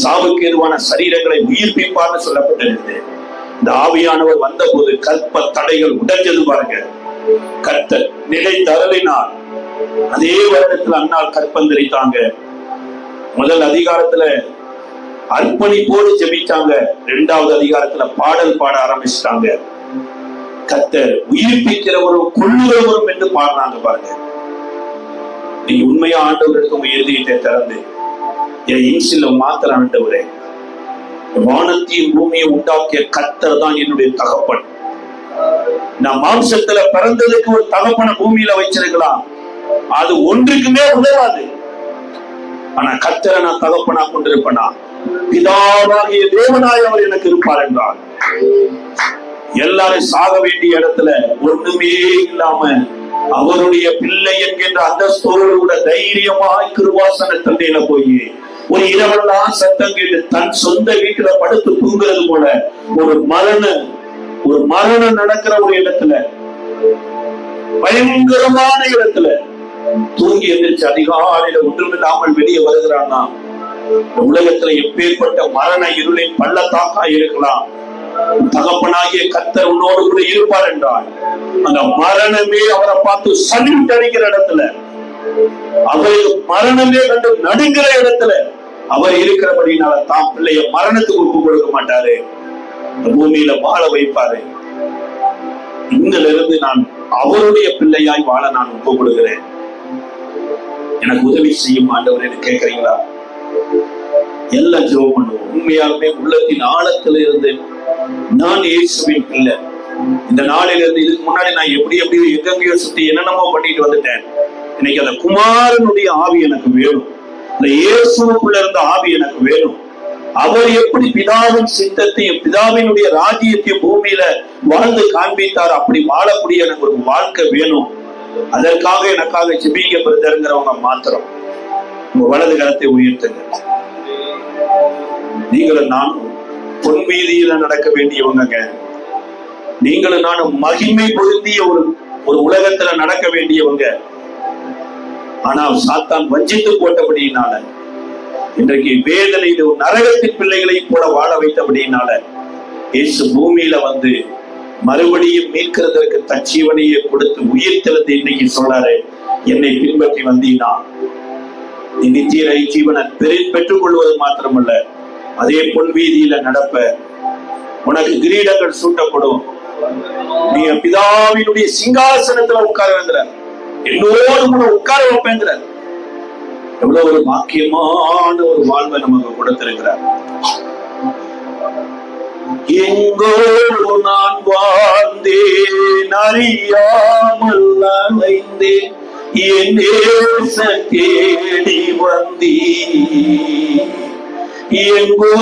சாவுக்கு ஏதுவான சரீரங்களை உயிர்ப்பிப்பார்னு சொல்லப்பட்டிருந்தது. இந்த ஆவியானவர் வந்த போது கற்ப தடைகள் உடைஞ்சது பாருங்க. கர்த்தர் நிலைத்து அருளினார். அதே வருடத்துல அண்ணால் கற்பந்தரித்தாங்க. முதல் அதிகாரத்துல அர்ப்பணிப்போடு ஜெபிச்சாங்க. 2வது அதிகாரத்துல பாடல் பாட ஆரம்பிச்சிட்டாங்க. கர்த்தர் உயிர்ப்பிக்கிறவரும் கொள்ளுகிறவரும் என்று பாடுறாங்க பாருங்க. நீ உண்மையா ஆண்டவருக்கு உங்க இருதயத்தை திறந்து என் இன்சில மாத்திர ஆண்டவரே, வானத்தையும் பூமியை உண்டாக்கிய கர்த்தர் தான் என்னுடைய தகப்பன். நான் மாம்சத்துல பிறந்ததுக்கு ஒரு தகப்பனை பூமியில வச்சிருக்கலாம், அது ஒன்றுக்குமே உதவாது. ஆனா கர்த்தரை நான் தகப்பனா கொண்டிருப்பேனா, பிதாவாகிய தேவனாய் அவர் எனக்கு இருப்பார் என்றால், எல்லாரும் சாக வேண்டிய இடத்துல ஒண்ணுமே இல்லாம அவருடைய பிள்ளை என்கின்ற அந்தஸ்தோடு கூட தைரியமாய் கிருபாசன தண்டையில போய் ஒரு இரவெல்லாம் சத்தம் கேட்டு தன் சொந்த வீட்டுல படுத்து தூங்குறது போல ஒரு மரணம் நடக்கிற ஒரு இடத்துல, பயங்கரமான இடத்துல தூங்கி எந்திரிச்சு அதிகாலையில ஒன்றுமில்லாமல் வெளியே வருகிறான்னா, உலகத்துல எப்பேற்பட்ட மரண இருளின் பள்ளத்தாக்கா இருக்கலாம், தகப்பனாகிய கர்த்தர் உன்னோடு கூட இருப்பார் என்றால் அந்த மரணமே அவரை பார்த்து சல்யூட் அடிக்கிற இடத்துல, அவருக்கு மரணமே கண்டு நடுங்கிற இடத்துல அவர் இருக்கிறபடினால தான் பிள்ளைய மரணத்துக்கு ஒப்பு கொடுக்க மாட்டாரு, பூமியில வாழ வைப்பாரு. இங்கிலிருந்து நான் அவருடைய பிள்ளையாய் வாழ நான் ஒப்பு கொடுக்கிறேன். எனக்கு உதவி செய்யும் ஆண்டவரே கேட்கறீங்களா? எல்லாம் ஜெபம் பண்ணுவோம். உண்மையாலுமே உள்ளத்தின் ஆழத்துல இருந்து நான் இயேசுவின் பிள்ளை. இந்த நாளில இருந்து இதுக்கு முன்னாடி நான் எப்படியோ எங்கெங்கயோ சுத்தி என்னென்னமோ பண்ணிட்டு வந்துட்டேன். இன்னைக்கு அந்த குமாரனுடைய ஆவி எனக்கு வேணும். இந்த இயேசுக்குள்ள இருந்த ஆவி எனக்கு வேணும். அவர் எப்படி பிதாவின் சித்தத்தையும் பிதாவினுடைய ராஜ்யத்தையும் பூமியில வாழ்ந்து காண்பித்தார், அப்படி வாழக்கூடிய எனக்கு ஒரு வாழ்க்கை வேணும். அதற்காக எனக்காக ஜெபிக்க பிரதர்ங்கிறவங்க மாத்திரம் உங்க வலது கரத்தை உயர்த்துங்க. நீங்களும் நானும் பொன் வீதியில நடக்க வேண்டியவங்க. நீங்களும் நானும் மகிமை பொருந்திய ஒரு உலகத்துல நடக்க வேண்டியவங்க. ஆனால் சாத்தான் வஞ்சித்து போட்டபடியினால இன்றைக்கு வேதனையில் ஒரு நரகத்தின் பிள்ளைகளை போல வாழ வைத்தபடியினால இயேசு பூமியில வந்து மறுபடியும் மீட்கிறதற்கு தச்சீவனையை கொடுத்து உயிர்த்தெழுந்து இன்னைக்கு சொல்றாரு, என்னை பின்பற்றி வந்தீனா நீ நித்திய ஜீவனை பெற்றுக் கொள்வது மாத்திரமல்ல, அதே பொன் வீதியில நடப்ப, உனக்கு கிரீடங்கள் சூட்டப்படும், நீ பிதாவினுடைய சிங்காசனத்துல உட்கார வேண்டுற, என்னோடு கூட உட்கார வைப்பேங்கிற. எவ்வளவு ஒரு பாக்கியமான ஒரு வாழ்வை நமக்கு கொடுத்திருக்கிறார். எங்கோ நான் வாழ்ந்தேன் அறியாமல் அலைந்தேன், என் நேச தேடி வந்தீ. எங்கோ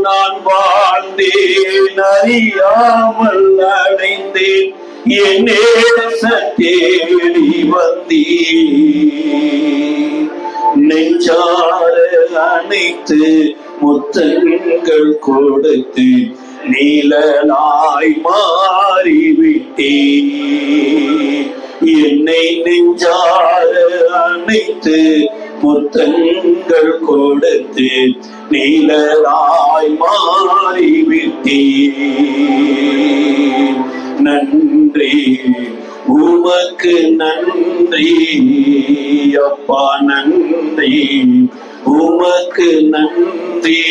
நான் வாழ்ந்தேன் அறியாமல் அடைந்தேன், என் நேச தேடி வந்தீ. நெஞ்சார அணைத்து முத்தங்கள் கொடுத்து நீலனாய் மாறிவிட்டே. என்னை நெஞ்சார அணைத்து முத்தங்கள் கொடுத்து நீலனாய் மாறிவிட்டே. நன்றி உமக்கு நன்றி அப்பா, நன்றி உமக்கு நன்றி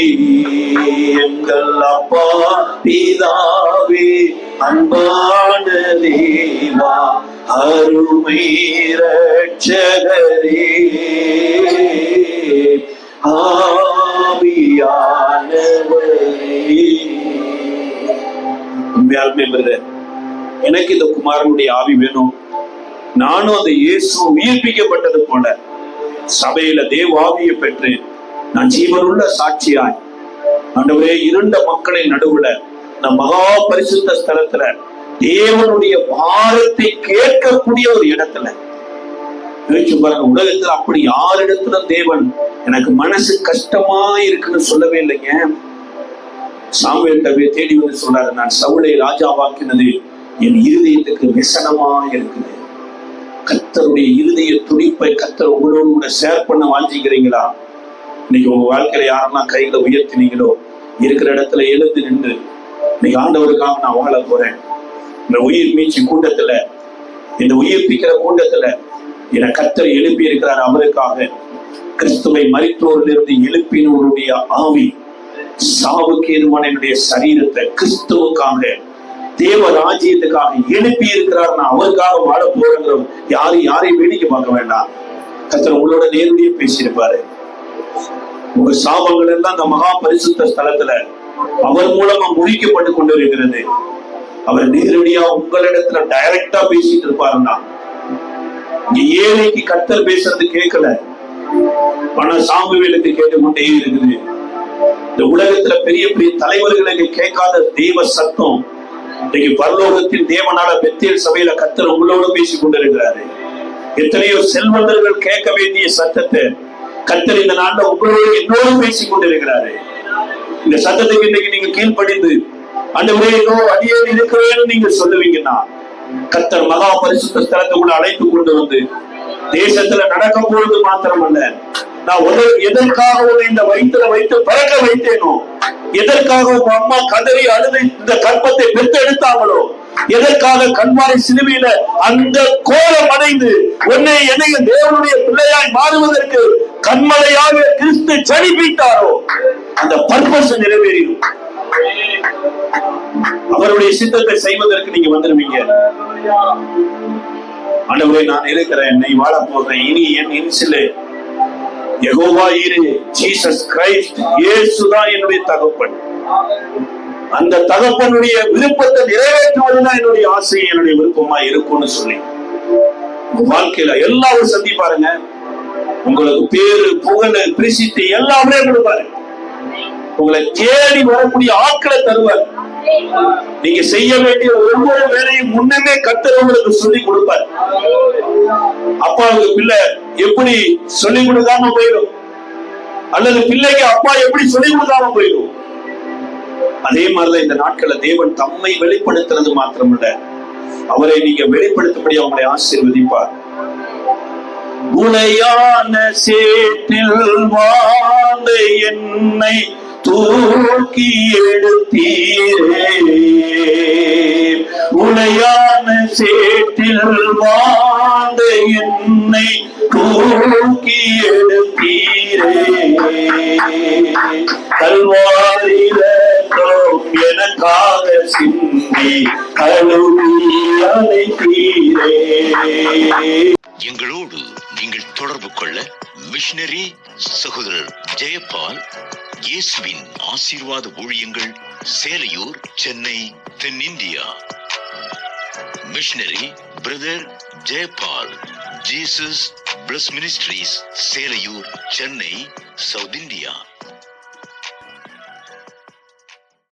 எங்கள் அப்பா பிதாவே, அன்பான தேவா, அருமை இரட்சகரே, ஆவியானவரே. உண்மையாலுமே பிரதர், எனக்கு இந்த குமாரனுடைய ஆவி வேணும். நானும் அந்த இயேசு உயிர்ப்பிக்கப்பட்டது போல சபையில தேவாவியை பெற்று நான் ஜீவனுள்ள சாட்சியாய் ஆண்டவரே இருண்ட மக்களின் நடுவுல நம் மகா பரிசுத்த ஸ்தலத்துல தேவனுடைய பாரத்தை கேட்கக்கூடிய ஒரு இடத்துல பாருங்க. உலகத்துல அப்படி யாரிடத்துல தேவன் எனக்கு மனசு கஷ்டமா இருக்குன்னு சொல்லவே இல்லைங்க. சாமுவேல் தேடி வந்து சொல்றாரு, நான் சவுலை ராஜாவாக்கினது என் இருதயத்துக்கு விசனமா இருக்குது. கர்த்தருடைய இருதய துடிப்பை கர்த்தர் உங்களோடு கூட ஷேர் பண்ண வாஞ்சிக்கிறீங்களா? இன்னைக்கு உங்க வாழ்க்கையில யாரெல்லாம் கைகளை உயர்த்தினீங்களோ இருக்கிற இடத்துல எழுந்து நின்று இன்னைக்கு ஆண்டவருக்காக நான் வாழ போறேன். இந்த உயிர் மீட்சி கூட்டத்துல, இந்த உயிர்ப்பிக்கிற கூட்டத்துல என கர்த்தர் எழுப்பி இருக்கிறார். அவருக்காக கிறிஸ்துவை மரித்தோரிலிருந்து எழுப்பினவருடைய ஆவி சாவுக்கு எதுமான என்னுடைய சரீரத்தை கிறிஸ்துவுக்காக தேவ ராஜ்யத்துக்காக எழுப்பி இருக்கிறார். நான் அவருக்காக வாழ போறேங்கிற யாரையும் வேடிக்கை பார்க்க வேண்டாம். கர்த்தர் உங்களோட நேரடியே பேசியிருப்பாரு. உங்க சாபங்கள் எல்லாம் அந்த மகா பரிசுத்த ஸ்தலத்துல அவர் மூலமா முறிக்கப்பட்டு கொண்டு இருக்கிறது. அவர் நேரடியா உங்களிடத்துல டைரக்டா பேசிட்டு இருப்பாருன்னா, இங்க ஏழைக்கு கர்த்தர் பேசுறது கேட்கல, ஆனா சாமுவேலுக்கு கேட்டுக்கொண்டே இருக்குது. இந்த உலகத்துல பெரிய பெரிய தலைவர்களுக்கு கேட்காத தெய்வ சத்தம் இன்னைக்கு பரலோகத்தின் தேவனால பெத்தேல் சபையில கர்த்தர் உங்களோடு பேசிக் கொண்டிருக்கிறாரு. எத்தனையோ செல்வந்தர்கள் கேட்க வேண்டிய சத்தத்தை கர்த்தர் இந்த நாள்ல உங்களோடு என்னோடு பேசிக் கொண்டிருக்கிறாரு. இந்த சத்தத்துக்கு இன்னைக்கு நீங்க கீழ்ப்படிந்து ஆண்டவரே அடியே இருக்கிறேன்னு நீங்க சொல்லுவீங்கன்னா கர்த்தர் மகா பரிசுத்த ஸ்தலத்துக்குள்ள அழைத்து கொண்டு வந்து தேசத்துல நடக்க போறது மாத்திரமல்ல, நான் எதற்காக இந்த வயிற்றுல வைத்து பறக்க வைத்தேனோ, எதற்காக உங்க அம்மா கதறி அழுது இந்த கற்பத்தை பெற்றெடுத்தாங்களோ, எதற்காக கண்மாரி சிலுவையில அந்த கோலம் அடைந்து உன்னை என்னைய தேவனுடைய பிள்ளையாய் மாறுவதற்கு கண்மலையாக கிறிஸ்து ஜனிப்பித்தாரோ அந்த பர்பஸ் நிறைவேறும். அவருடைய சித்தத்தை செய்வதற்கு நீங்க வந்துருவீங்க. ஆண்டவரே, நான் இருக்கிறேன், என்னை வாழ போகிறேன், இனி என் இன்சிலே யெகோவா ஈரே, ஜீசஸ் கிரைஸ்ட், இயேசுதான் என்னுடைய தகப்பன். அந்த தகப்பனுடைய விருப்பத்தை நிறைவேற்றுவதுதான் என்னுடைய ஆசை, என்னுடைய விருப்பமா இருக்கும்னு சொல்லி வாழ்க்கையில எல்லாரும் சந்திப்பாருங்க. உங்களுக்கு பேரு, புகழ், பிரசித்தி எல்லாமே கொடுப்பாரு. உங்களை தேடி வரக்கூடிய ஆட்களை தருவார். நீங்க செய்ய வேண்டிய ஒவ்வொரு வேலையும் முன்னமே கர்த்தர் உங்களுக்கு சொல்லி கொடுப்பார். அப்பாவுக்கு பிள்ளை எப்படி சொல்லி கொடுக்காம போயிடும், அல்லது பிள்ளைக்கு அப்பா எப்படி சொல்லி கொடுக்காம போயிடும். அதே மாதிரிதான் இந்த நாட்கள தேவன் தம்மை வெளிப்படுத்துறது மாத்திரமல்ல, அவரை நீங்க வெளிப்படுத்தபடி அவங்களை ஆசீர்வதிப்பார். உளையான சேற்றில் வாழ்ந்த என்னை தூக்கி எடுத்தீரே, உளையான சேற்றில் வாழ்ந்த என்னை தூக்கி எடுத்தீரே, கல்வாரியில எனக்காக சிந்தி கழுவி அழைத்தீரே. எங்களோடு நீங்கள் தொடர்பு கொள்ள மிஷனரி சகோதரர் ஜெயபால், இயேசுவின் ஆசீர்வாத ஊழியங்கள், சேலையூர், சென்னை, தென்னிந்தியா. Missionary brother Jayapal, Jesus plus ministries, Selaiyur, Chennai, south India.